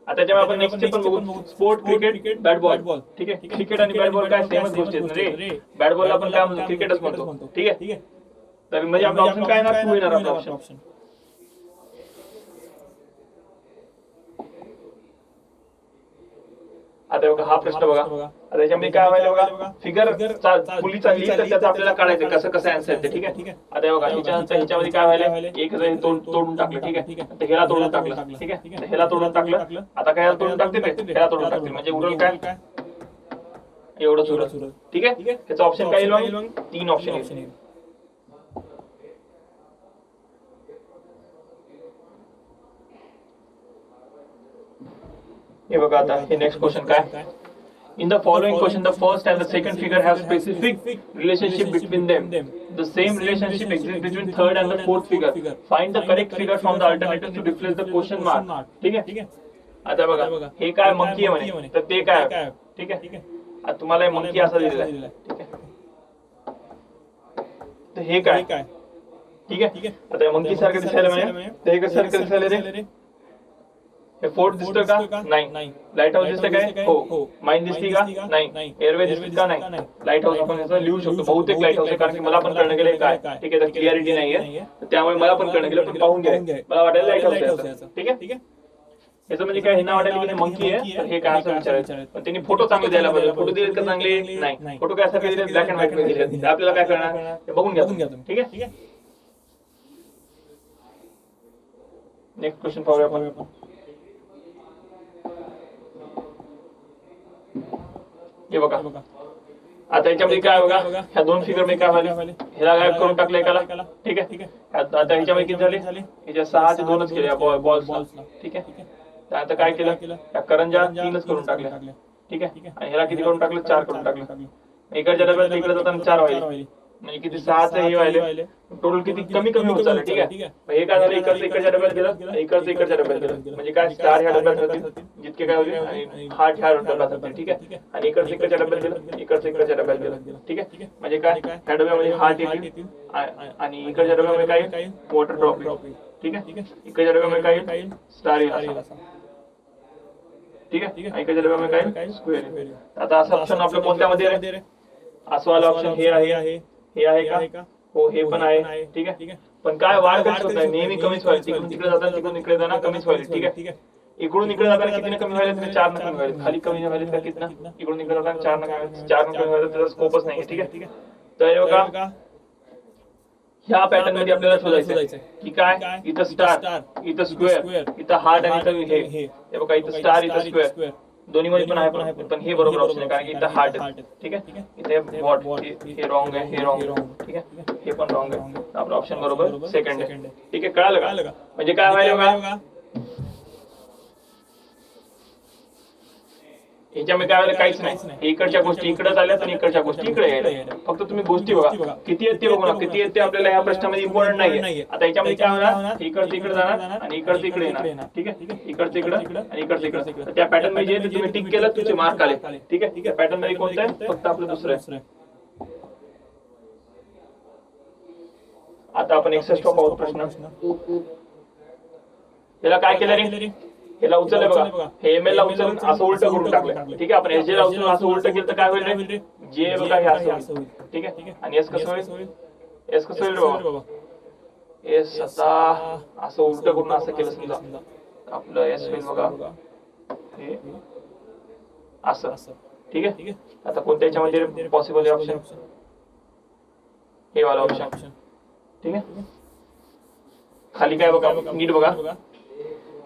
आता त्याच्यामुळे आपण नेक्स्ट पण बघू, स्पोर्ट, क्रिकेट, बॅट बॉल. ठीक आहे. क्रिकेट आणि बॅट बॉल काय सेमच गोष्टी आहेत रे. बॅट बॉलला आपण काय म्हणतो, क्रिकेटच म्हणतो. ठीक आहे. तर म्हणजे आपला ऑप्शन काय येणार, 2 येणार आपला ऑप्शन. आता बघा हा प्रश्न बघा, आता याच्यामध्ये काय व्हायला बघा, फिगर पुली चालली तर त्याचं आपल्याला काढायचं कसं कसं आन्सर येते. ठीक आहे, आता बघा ह्याच्यामध्ये काय व्हायला, एक तोडून टाकलं. ठीक आहे, तर ह्याला तोडून टाकलं. ठीक आहे, तर ह्याला तोडून टाकलं. आता काय तोडून टाकते ते, ह्याला तोडून टाकते, म्हणजे उरल काय, एवढंच उरल. ठीक आहे, ह्याचा ऑप्शन काय येईल मग, 3 ऑप्शन येईल. हे बघा आता हे नेक्स्ट क्वेश्चन काय, in the following question the first and the second figure have specific relationship between them, the same relationship exists between third and the fourth figure, find the correct figure from the alternatives to replace the question mark. ठीक आहे, आता बघा हे काय monkey आहे म्हणे, तर ते काय. ठीक आहे, आता तुम्हाला मंकी असा दिलेला आहे. ठीक आहे, तर हे काय. ठीक आहे, आता मंकी सारखं दिसायला म्हणे, तर हे कसं सारखं दिसायला रे, हे फोर्ट दिसतोय का, नाही. लाईट हाऊस दिसतंय काय, हो. माइन दिसती का, नाही. एअरवे दिसते का, नाही. लाईट हाऊस आपण याचं लिहू शकतो, बहुतेक लाईट हाऊस आहे, कारण की मला पण कळणं गेलं काय. ठीक आहे, तर क्लिअरिटी नाहीये, त्यामुळे मला पण कळणं गेलं, पण पाहून घ्या, मला वाटायला लाईट हाऊस आहे. ठीक आहे, याचं म्हणजे काय, हे नाव वाटायला की मंकी आहे, तर हे काय असं विचारायचं. पण त्यांनी फोटो चांगले द्यायला पाहिजे, फोटो दिले का चांगले, नाही. फोटो काय असं दिले, ब्लॅक अँड व्हाईट मध्ये दिले, आपल्याला काय करणार ते बघून घ्या तुम्ही. ठीक आहे, नेक्स्ट क्वेश्चन पाहूया आपण. हे बघा, आता याच्यामध्ये काय बघा, ह्या 2 फिगर मध्ये काय झाले, ह्याला गायब करून टाकलं एकाला. ठीक आहे, आता ह्याच्यामध्ये किती झाले, ह्याच्या 6 ते 2च केले बॉल्स. ठीक आहे, आता काय केलं, त्या करंजा 3च करून टाकल्या. ठीक आहे, आणि ह्याला किती करून टाकलं, 4 करून टाकलं. इकडच्या डब्यात इकडे जाताना 4 व्हायले, म्हणजे किती 6च हे व्हायले, टोटल किती कमी होत चाललं. ठीक आहे, हे काय झालं, इकडच्या डब्यात गेलं, इकडच्या डब्यात गेलं, म्हणजे काय स्टार ह्या डब्यात होतील जितके काय होईल, आणि हार्ट ह्या डब्यात होतील. ठीक आहे, आणि इकडच्या डब्यात गेलं, इकडच्या डब्यात गेलं. ठीक आहे, म्हणजे काय, ह्या डब्यामध्ये हार्ट येतील, आणि इकडच्या डब्यामध्ये काय, वॉटर ड्रॉप. ठीक आहे, इकडच्या डब्यामध्ये काय, स्टार येईल. ठीक आहे, इकडच्या डब्यामध्ये काय, स्क्वेअर. आता असं ऑप्शन आपलं कोणत्यामध्ये रे, असं वाला ऑप्शन हे आहे का, हो हे पण आहे. ठीक आहे, पण काय वाढ कशी होत आहे, नेहमी कमीच व्हायला, तिकडून तिकडे जाताना तिकडून इकडे जाणार कमीच व्हायला. ठीक आहे, इकडून इकडे जाताना कितीने कमी व्हायला, 4 ने कमी व्हायला, खाली कमी व्हायला तर कितना, इकडून इकडे जाताना 4 ने कमी व्हायला, त्याचा स्कोपच नाही. ठीक आहे, तर बघा ह्या पॅटर्न मध्ये आपल्याला शोधायचं की काय, इथं स्टार, इथं स्क्वेअर, इथं हार्ट, आणि इथं हे बघा, इथं स्टार, इथं स्क्वेअर, दोन्ही मध्ये पण आहे, पण हे बरोबर ऑप्शन आहे, कारण की इथं हार्ट आहे. ठीक आहे, इथे वॉट, हे रॉंग आहे, हे रॉंग आहे. ठीक आहे, हे पण रॉंग आहे, आपला ऑप्शन बरोबर सेकंड आहे. ठीक आहे, कळालं का, म्हणजे काय व्हायला बघा, ह्याच्यामध्ये काय व्हायला, काहीच नाही. इकडच्या गोष्टी इकडे झाल्या, आणि इकडच्या गोष्टी इकडे यायला, फक्त तुम्ही गोष्टी बघा किती येते, बघू ना किती येते, आपल्याला ह्या प्रश्नामध्ये इम्पॉर्टंट नाहीये. आता याच्यामध्ये काय होणार, इकडचं इकडे जाणार, आणि इकडचं इकडे येणार. ठीक आहे, इकडचं इकडे आणि इकडचं इकडे, त्या पॅटर्न मध्ये जे तुम्ही टिक केलं तुमचे मार्क आले. ठीक आहे, पॅटर्न मध्ये कोणतं आहे, फक्त आपलं दुसरं आहे. आता आपण 61 पाहू प्रश्न. याला काय केलं रे, याला उचललं बघा, हे एमएल ला उचलून असं उलट करून टाकलं. ठीक आहे, आपण एस जे ला उचलून असं उलट केलं तर काय होईल रे, जे बघा हे असं होईल. ठीक आहे, आणि एस कसं होईल, एस कसं होईल बाबा, एस आता असं उलट करून असं केलं समजा, आपलं एस होईल बघा हे असं. ठीक आहे, आता कोणत्या याच्यामध्ये पॉसिबल आहे ऑप्शन, हे वाला ऑप्शन. ठीक आहे, खाली काय बघा, नीट बघा,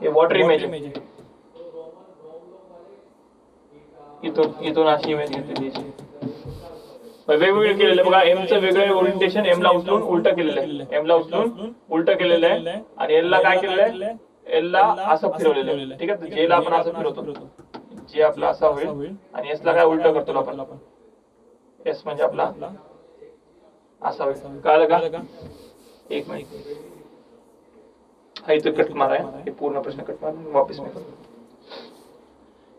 हे वॉटर इमेज आहे, इथून अशी इमेज घेतलेली, वेगवेगळे केलेलं बघा. एमचं वेगळं ओरिएंटेशन, एमला उचलून उलट केलेलं आहे, एमला उचलून उलट केलेलं आहे, आणि एलला काय केलेलं आहे, एलला असं फिरवलेलं आहे. ठीक आहे, जेला आपण असं फिरवतो, जे आपला असा होईल, आणि एसला काय उलट करतो आपण, एस म्हणजे आपला असा होईल. कळलं का, एक मिनिट, हा इथं कट मारा आहे, हे पूर्ण प्रश्न कट मारून वापस मी करतो.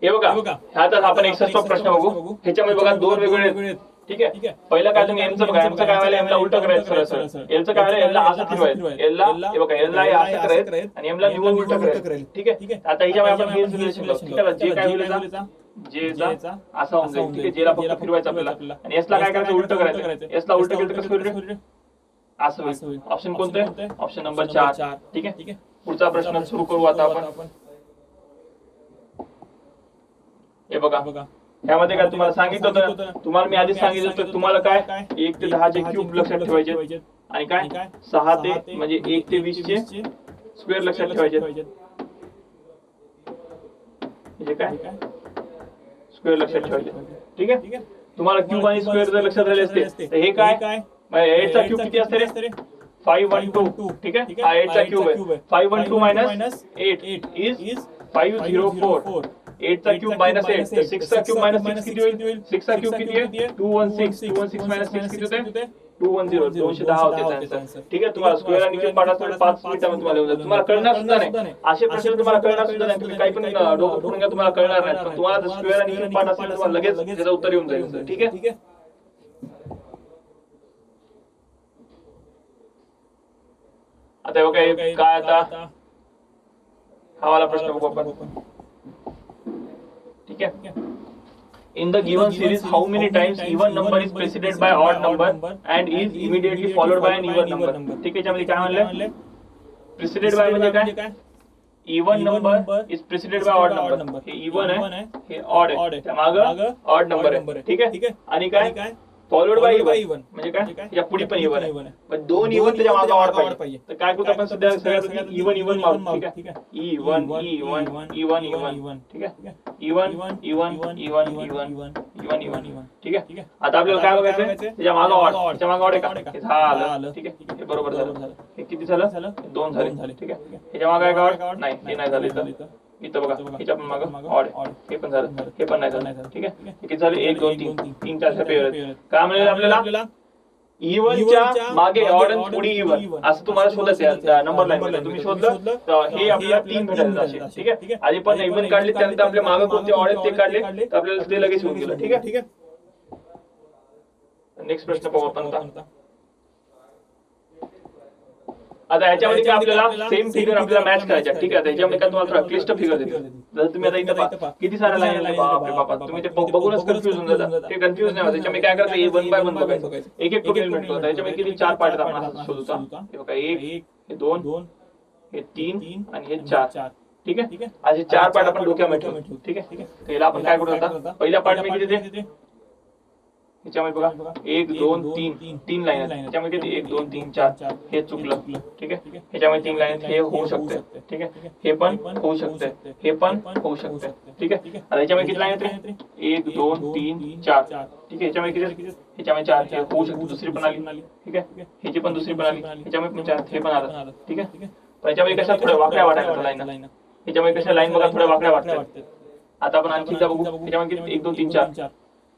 हे बघा, ह्यातच आपण 61 प्रश्न बघू. ह्याच्यामध्ये बघा 2 वेगवेगळे. ठीक आहे, पहिला काय तुम्ही एमचं बघा, एमचं काय व्हायला, एमला उलट करायचं सरळ, एलचं काय व्हायला, एलला असं फिरवायचं, एलला हे बघा, एलला असं करायचं, आणि एमला निवडून उलट करायचं. ठीक आहे, आता ह्याच्यामध्ये आपण हे रिलेशन लावू. ठीक आहे, जे काय होईल, जेचा असा होऊन जाईल. ठीक आहे, जेला फक्त फिरवायचं आपल्याला, आणि एसला काय करायचं, उलट करायचं. एसला उलट केलं तर कसं होईल, असं होईल. ऑप्शन कोणतं आहे, ऑप्शन नंबर 4. ठीक आहे, पुढचा प्रश्न सुरू करू आता आपण. हे बघा ह्यामध्ये काय तुम्हाला सांगितलं होतं, तुम्हाला मी आधीच सांगितलं होतं तुम्हाला काय 1 ते 10 चे क्यूब लक्षात ठेवायचे आणि काय 6 ते म्हणजे 1 ते 20 चे स्क्वेअर लक्षात ठेवायचे, म्हणजे काय स्क्वेअर लक्षात ठेवायचे. ठीक आहे, तुम्हाला क्यूब आणि स्क्वेअर जर लक्षात राहिले असते तर हे काय 8 चा क्यूब किती असते रे 512. ठीक आहे, हा 8 चा क्यूब आहे. 512 मायनस 8 इज 504. 8 चा क्यूब मायनस 8 तर 6 चा क्यूब मायनस 6 किती होईल, 6 चा क्यूब किती आहे 216. 216 मायनस 6 किती होते 210. 210 होते आन्सर. ठीक आहे, तुम्हाला स्क्वेअर आणि क्यूब पाठात 5 मिनिटांमध्ये तुम्हाला येऊन जाईल. तुम्हाला कळणार सुद्धा नाही, असे प्रश्न तुम्हाला कळणार सुद्धा नाही. तुम्ही काही पण डोकं फोडून घ्या, तुम्हाला कळणार नाही. पण तुम्हाला जर स्क्वेअर आणि क्यूब पाठ असेल तुम्हाला लगेच त्याचं उत्तर येऊन जाईल. ठीक आहे, आता बघा काय आता हा वाला प्रश्न बघू आपण. ठीक आहे, in the given series how many times even number is preceded by odd number and is immediately followed by an even number. ठीक आहे, याच्यामध्ये काय म्हणले प्रिसिडेड बाय म्हणजे काय even number is preceded bye odd number. हे even आहे हे ऑड आहे, त्यामागे ऑड नंबर आहे. ठीक आहे, आणि काय फॉलोड बाय इवन म्हणजे काय या पुढे पण इवन आहे, पण दोन इवन त्याच्या मागे ऑड पाहिजे. तर काय करू आपण सध्या सगळ्यात इवन इवन मारू. ठीक आहे, इवन इवन इवन इवन. ठीक आहे, even even even even even even. ठीक आहे, आता आपल्याला काय बघायचं त्याच्या मागे ऑड, त्याच्या मागे ऑड आहे का झालं. ठीक आहे, हे बरोबर झालं. हे किती झालं 2 झाले. ठीक आहे, ह्याच्या मागे काय ऑड नाही, हे नाही झालं. इथं बघा ह्याच्या पण मागे ऑड, हे पण झालं, हे पण नाही झालं. ठीक आहे, किती झाले 1 2 3 3 4 पेअर. काय म्हणले आपल्याला इव्हनच्या मागे ऑड आणि पुढे इव्हन असं तुम्हाला शोधायचं आहे. नंबर लाईन मध्ये तुम्ही शोधलं तर हे आपल्याला 3 भेटायचे असे. ठीक आहे, आधी पण इव्हन काढले त्यानंतर आपल्या मागे कोणते ऑड आहेत ते काढले तर आपल्याला ते लगेच होऊन गेलं. ठीक आहे, नेक्स्ट प्रश्न पाहू आपण आता याच्यामध्ये काय आपल्याला सेम फिगर आपल्याला मॅच करायच्या. ठीक आहे, त्याच्यामध्ये काय तुम्हाला क्लिष्ट फिगर देते. जर तुम्ही आता इथं किती साऱ्या लाईन आहे, बापरे बापा तुम्ही ते बघूनच कन्फ्युज होऊन जाता. ते कन्फ्युज नाही होत. त्याच्यामध्ये काय करायचं हे 1 बाय 1 बघायचं, एक एक करून इम्प्लिमेंट करायचं. त्याच्यामध्ये किती 4 पार्ट आहेत आपण शोधूचा. हे बघा 1 हे 2 हे 3 आणि हे 4. ठीक आहे, असे 4 पार्ट आपण डोक्यामध्ये ठेवू. ठीक आहे, त्याला आपण काय करू आता पहिल्या पार्ट मध्ये किती ते ह्याच्यामध्ये बघा 1 2 3 3 लाईन आहेत. त्याच्यामध्ये किती 1 2 3 4 हे चुकलं. ठीक आहे, ह्याच्यामध्ये 3 लाईन हे होऊ शकते. ठीक आहे, हे पण होऊ शकते, हे पण होऊ शकते. ठीक आहे, आता ह्याच्यामध्ये किती लाईन आहेत 1 2 3 4. ठीक आहे, ह्याच्यामध्ये किती ह्याच्यामध्ये 4 हे होऊ शकते, दुसरी पण आली. ठीक आहे, ह्याची पण दुसरी पण आली, ह्याच्यामध्ये पण 4 हे पण आलं. ठीक आहे, पण ह्याच्यामध्ये कशा थोड्या वाकड्या वाटायच्या लाईन, ह्याच्यामध्ये कशा लाईन बघा थोड्या वाकड्या वाटतात. आता आपण आणखी बघू ह्याच्यामध्ये 1 2 3 4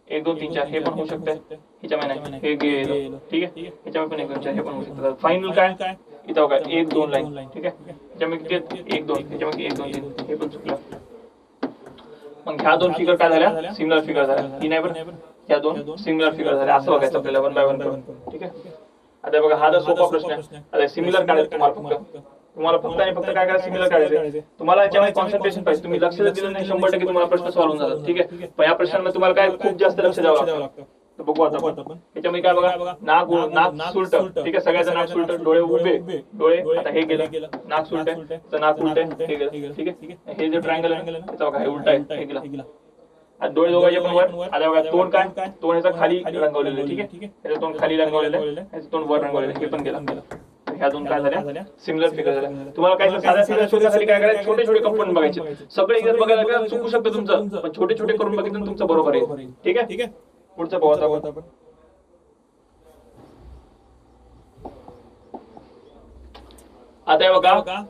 1 2 3 4 हे पण होऊ शकते, ह्याच्यामध्ये नाही हे गेलं. ठीक आहे, ह्याच्यामध्ये पण 1 2 4 हे पण होऊ शकतं. फायनल काय इथं बघा 1 2 लाईन. ठीक आहे, ह्याच्यामध्ये किती 1 2 ह्याच्यामध्ये 1 2 3 हे पण चुकलं. मग ह्या दोन फिगर काय झाल्या सिमिलर फिगर झाल्या. ही नाही बरं, ह्या दोन सिमिलर फिगर झाल्या. असं बघायचं आपल्याला 1 बाय 1 करून. ठीक आहे, आता बघा हा तर सोपा प्रश्न आहे. आता सिमिलर काढायचं तुम्हाला फक्त आणि फक्त काय करायचं सिमिलर काढायचे. तुम्हाला याच्यामध्ये कॉन्सन्ट्रेशन पाहिजे. तुम्ही लक्ष दिलं नाही 100% तुम्हाला प्रश्न सॉल्व्ह होऊन जातात. ठीक आहे, पण या प्रश्नांमध्ये तुम्हाला काय खूप जास्त लक्ष द्यावं लागतं. तर बघू आता आपण याच्यामध्ये काय बघा नाक सुलट. ठीक आहे, सगळ्याचं नाक सुलट, डोळे उभे, डोळे आता हे गेलं, नाक सुलट तर नाक उलट हे गेलं. ठीक आहे, हे जे ट्रायंगल आहे त्याचा बघा हे उलट आहे, हे गेलं. आता डोळे दोघांचे पण वर. आता बघा तोंड काय तोंड याचा खाली रंगवलेलं. ठीक आहे, याचं तोंड खाली रंगवलेलं आहे, याचं तोंड वर रंगवलेलं हे पण गेलं. ह्या दोन काय झाल्या सिमिलर फिगर झाल्या. तुम्हाला काय साध्या फिगर शोधण्यासाठी काय करायचं छोटे छोटे कंपोनंट बघायचे. सगळे इथं बघायला लागलं चुकू शकतं तुमचं, पण छोटे छोटे करून बघितलं तुमचं बरोबर आहे. ठीक आहे, पुढचं पाहू आपण. आता हे बघा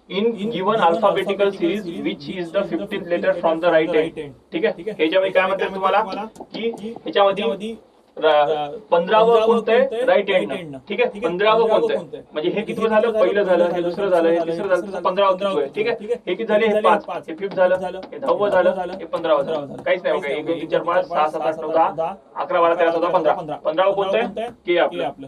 in given alphabetical series which is the 15th letter from the right end. ठीक आहे, ह्याच्यामध्ये काय म्हणतात तुम्हाला की ह्याच्यामध्ये 15वं कोणतं आहे राईट हँड. ठीक आहे, 15वं कोणतं आहे म्हणजे हे किती झालं पहिलं झालं, हे दुसरं झालं, हे तिसरं झालं, 15वं आहे. ठीक आहे, हे किती झाले हे 5, हे 5th झालं, हे 10वं झालं, हे 15वं झालं. काहीच नाही बघा 1 2 3 4 5 6 7 8 9 10 11 12 13 14 15. 15वं कोणतं आहे के आपलं.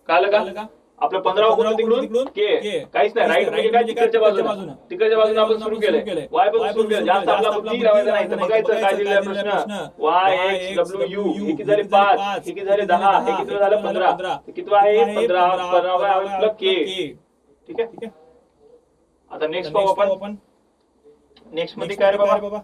कळलं का आपलं 15वं कोणतं तिकडून के. काहीच नाही राईट म्हणजे काय तिकडच्या बाजूने आपण सुरू केलंय वाय पासून सुरू केलं. जास्त आपला बुद्धी लावायचा नाही तर बघायचं काय दिलेला प्रश्न वाय एक्स डब्ल्यू यू हे किती झाले 5, हे किती झाले 10, हे किती झालं 15, हे किती आहे 15 आपलं के. ठीक आहे, आता नेक्स्ट पाहू आपण. नेक्स्ट मध्ये काय रे बाबा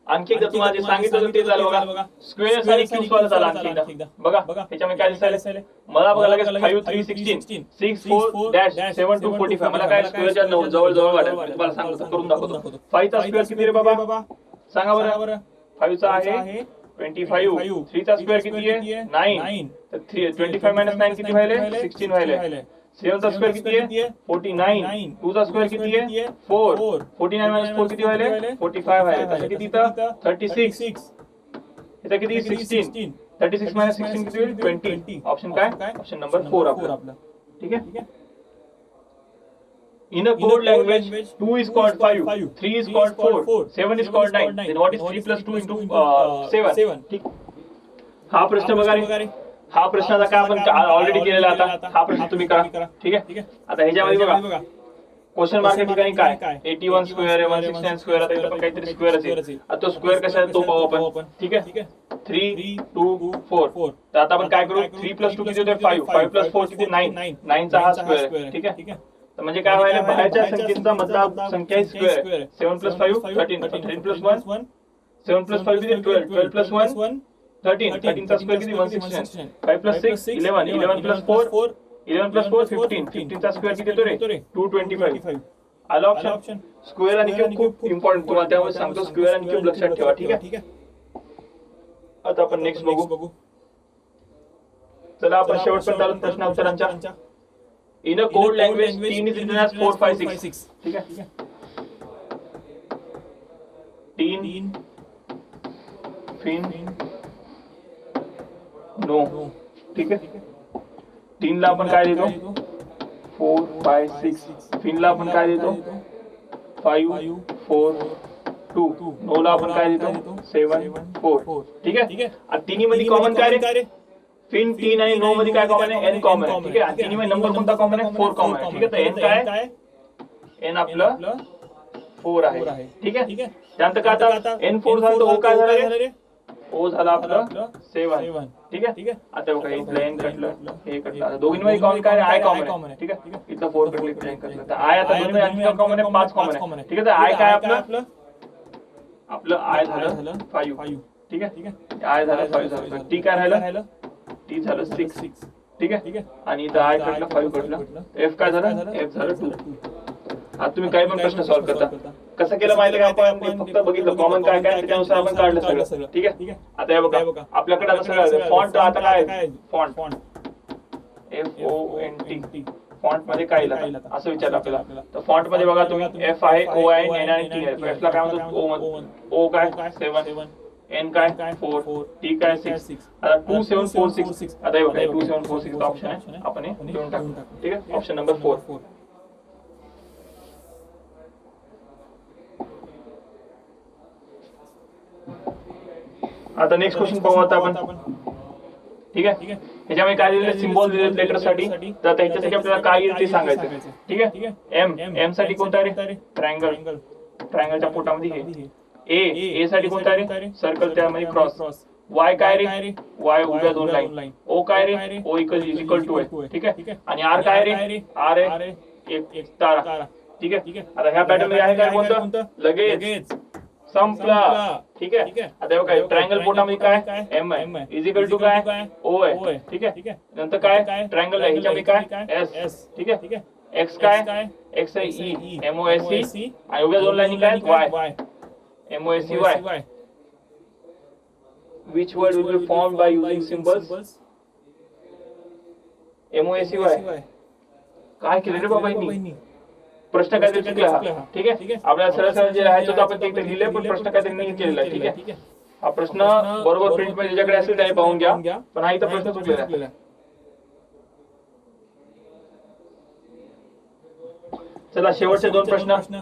आणखी एकदा तुम्हाला जे सांगितलं होतं ते झालं बघा. स्क्वेअर्स आणि क्यूब्स वाला झाला आणखी एकदा बघा. ह्याच्यामध्ये काय दिसायला मला बघा लगेच 5 3 16 6 4 डॅश 7 2 45. मला काय स्क्वेअरच्या जवळ जवळ वाटेल. तुम्हाला सांगतो करून दाखवतो. 5 चा स्क्वेअर किती रे बाबा सांगा बरं. 5 चा आहे 25. 3 चा स्क्वेअर किती आहे 9. तर 25 मायनस 9 किती व्हायले 16 व्हायले. 7 चा स्क्वेअर किती आहे 49. 2 चा स्क्वेअर किती आहे 4. 49 मायनस 4 किती व्हायले 45 व्हायले. तसं किती इथं 36. इथं किती 16. 36 मायनस 16 किती होईल 20. ऑप्शन काय ऑप्शन नंबर 4 आपला. ठीक आहे. In a code language, 2 is called 5, 3 is called 4, 7 is called 9. Then what is 3 plus 2 into 7? ठीक. हा प्रश्न बघा रे. हा प्रश्न आता काय आपण ऑलरेडी केलेला आता. हा प्रश्न तुम्ही करा. ठीक आहे. आता ह्याच्यामध्ये बघा क्वेश्चन मार्क ठिकाणी काय 81 स्क्वेअर 169 स्क्वेअर. आता इथं पण काहीतरी स्क्वेअर असेल. आता तो स्क्वेअर कसा आहे तो पाहू आपण. ठीक आहे. 3 2 4. तर आता आपण काय करू 3 plus 2 किती होते 5. 5 plus 4 किती 9. 9 चा हा स्क्वेअर. ठीक आहे. तर म्हणजे काय व्हायला बाहेरच्या संख्येचा मधला संख्या स्क्वेअर. 7 plus 5 13. 13 plus 1 7 plus 5 किती 12. 12 plus 1 13. 13 चा स्क्वेअर किती 116. 5 plus 6 11. 11 plus 4 11 plus 4 15. 15 चा स्क्वेअर किती येतो रे 225. आला ऑप्शन. स्क्वेअर आणि क्यूब खूप इम्पॉर्टंट तुम्हाला त्यामुळे सांगतो. स्क्वेअर आणि क्यूब लक्षात ठेवा. ठीक आहे. आता आपण नेक्स्ट बघू. चला आपण शेवटपर्यंत आलो प्रश्न उत्तरांच्या. In a code language 3 is written as 4 5 6. ठीक है. 3 फिन नो. ठीक है. 3 ला आपण काय देतो 4 5 6. फिन ला आपण काय देतो 5 4 2. नो ला आपण काय देतो 7 4. ठीक आहे. आता तिन्ही मध्ये कॉमन काय रे फिन 3 आणि नो मध्ये काय कॉमन आहे एन कॉमन आहे. ठीक आहे. तिन्ही मध्ये नंबर कोणता कॉमन आहे 4 कॉमन आहे. ठीक आहे. तर एन काय एन आपलं 4 आहे. ठीक आहे. त्यानंतर काय आता एन 4 झालं तर ओ काय झालं रे ओ झाला आपलं 7. ठीक आहे. आता बघा इथलं एन कटलं हे कटलं. आता दोघींमध्ये कॉमन काय आय कॉमन आहे. ठीक आहे. इथलं 4 कटलं इथलं एन कटलं. तर आय आता दोन्हीमध्ये आणखी कॉमन आहे 5 कॉमन आहे. ठीक आहे. तर आय काय आपलं आय झालं 5. ठीक आहे. आय झालं 5 झालं. टी काय राहिलं टी झालं 6. ठीक आहे. आणि इथं आय कटलं 5 कटलं. एफ काय झालं एफ झालं 2. आता तुम्ही काही पण प्रश्न सॉल्व्ह करता कसं केलं माहिती का आपण फक्त बघितलं कॉमन काय काय त्यानुसार आपण काढलं सगळं. ठीक आहे. आता हे बघा आपल्याकडे आता सगळं फॉन्ट आता काय फॉन्ट FONT फॉन्ट मध्ये काय लिहिलं असं विचारलं आपल्याला. तर फॉन्ट मध्ये बघा तुम्ही एफ आहे ओ आहे एन आणि टी आहे. एफ ला काय म्हणतो ओ काय 7 एन काय 4 टी काय 6. आता 2746. आता हे बघा 2746 ऑप्शन आहे आपण हे देऊन टाकू. ठीक आहे. Option number 4. आता नेक्स्ट क्वेश्चन पाहू आता आपण. ठीक आहे. ह्याच्यामध्ये काय दिलेलं सिम्बॉल दिलेत लेटर साठी. तर त्याच्यासाठी आपल्याला काय येईल ते सांगायचं. ठीक आहे. एम साठी कोणता रे ट्रायंगल. ट्रायंगलच्या पोटामध्ये हे ए साठी कोणता रे सर्कल त्यामध्ये क्रॉस. वाय काय रे वाय उभ्या 2 लाईन. ओ काय रे ओ इक्वल टू आहे. ठीक आहे. आणि आर काय रे आर आहे एक तारा. ठीक आहे. आता ह्या पॅटर्न मध्ये आहे काय कोणतं लगेच संपला. ठीक आहे. आता बघा ट्रायंगल पोटामध्ये काय एम आहे इज इक्वल टू काय ओ आहे. ठीक आहे. नंतर काय ट्रायंगल आहे ह्याच्यामध्ये काय एस. ठीक आहे. एक्स काय एक्स आहे ई MOSC आणि उभ्या 2 लाईनी काय Y MOSCY. Which word will be formed by using symbols? MOSCY. काय केलं रे बाबा यांनी प्रश्न काहीतरी चुकला हा. ठीक आहे. आपल्याला सरळ सरळ जे राहायचं होतं आपण ते लिहिले पण प्रश्न काहीतरी नाही केलेला आहे. ठीक आहे. हा प्रश्न बरोबर प्रिंट मध्ये ज्याच्याकडे असेल त्याने पाहून घ्या. पण हा इथं प्रश्न चुकलेला आहे. चला शेवटचे 2 प्रश्न.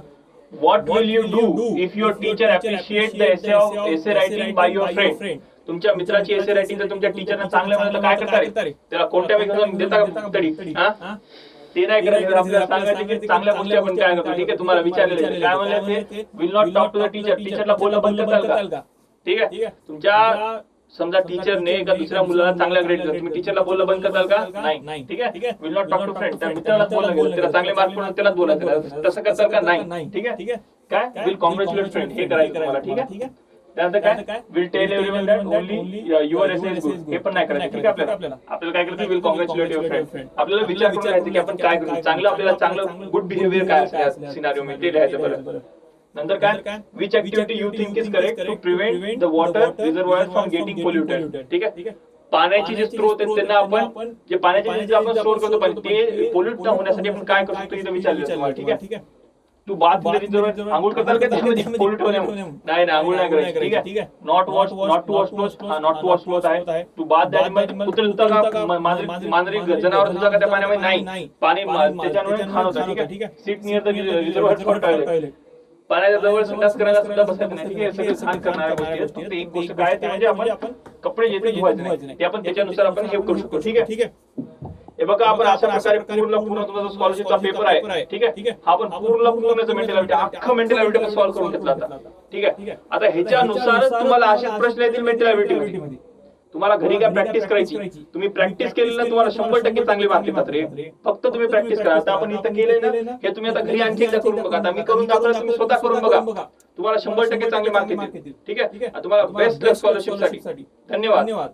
What will you do if your teacher appreciate the essay writing by your friend? तुमच्या मित्राची एसे रायटिंग जर तुमच्या टीचरने चांगलं म्हणलं काय करता रे त्याला कोणत्या वेळी देता का तडी ते नाही करायचं. आपल्याला सांगायचं की चांगल्या गोष्टी आपण काय करतो. ठीक आहे. तुम्हाला विचारलेलं काय म्हणले ते will not talk to the teacher. टीचरला बोलणं बंद करताल का. ठीक आहे. तुमच्या समजा टीचरने एका दुसऱ्या मुलाला चांगला ग्रेड दिला तुम्ही टीचरला बोलणं बंद करताल का नाही. ठीक आहे. Will not talk to friend. त्या मित्राला बोलणं गेलं त्याला चांगले मार्क पडून त्यालाच बोलायचं तसं करताल का नाही. ठीक आहे. काय विल कॉंग्रॅच्युलेट फ्रेंड हे करायचं तुम्हाला. ठीक आहे. त्यानंतर काय will tell everyone that only your essay is good, हे पण नाही करायचं. ठीक आहे, आपल्याला काय करायचं, विल कॉंग्रॅच्युलेट युअर फ्रेंड. आपल्याला विचार करून घ्यायचं की आपण काय करू, चांगलं आपल्याला चांगलं गुड बिहेवियर काय असेल या सिनारिओ मध्ये ते लिहायचं. बरं, नंतर काय, which activity you think is correct to prevent the water reservoir from getting polluted. ठीक आहे, पाण्याचे जे स्त्रोत आहेत त्यांना आपण जे पाण्याचे जे आपण स्टोर करतो पाणी ते पोल्यूट न होण्यासाठी आपण काय करू शकतो इथे विचारलं तुम्हाला. ठीक आहे, तू बाथ रिझर्वॉयर आंघोळ करताल का त्यामध्ये पोल्यूट होण्या नाही आंघोळ नाही करायची. ठीक आहे, not wash not to wash cloth, not to wash cloth आहे. तू बाथ द्यायला कुत्रे धुता का, मांजरी जनावर धुता का त्या पाण्यामध्ये, नाही, पाणी त्याच्यामुळे खाण होतं. ठीक आहे, seat near the reservoir for toilet, पाण्याच्या जवळ संडास करायला सुद्धा बसायचं नाही. ठीक आहे, सगळं छान करणाऱ्या गोष्टी आहेत. फक्त एक गोष्ट काय ते म्हणजे आपण कपडे जे धुवायचे नाही, ते आपण त्याच्यानुसार आपण हे करू शकतो. ठीक आहे, हे बघा आपण अशा प्रकारे पूर्ण तुमचा स्कॉलरशिपचा पेपर आहे. ठीक आहे, हा आपण पूर्ण मेंटॅलिटी अख्खा मेंटॅलिटी आपण सॉल्व्ह करून घेतला आता. ठीक आहे, आता ह्याच्यानुसार तुम्हाला असे प्रश्न येतील मेंटॅलिटी मध्ये. तुम्हाला घरी काय प्रॅक्टिस करायची, तुम्ही प्रॅक्टिस केली ना तुम्हाला 100% चांगले मार्क येतात रे. फक्त तुम्ही प्रॅक्टिस करा. आता आपण इथं केले ना, हे तुम्ही आता घरी आणखी एकदा करून बघा. आता मी करून दाखवलं, तुम्ही स्वतः करून बघा, तुम्हाला 100% चांगले मार्क येतील. ठीक आहे, तुम्हाला बेस्ट स्कॉलरशिप साठी धन्यवाद.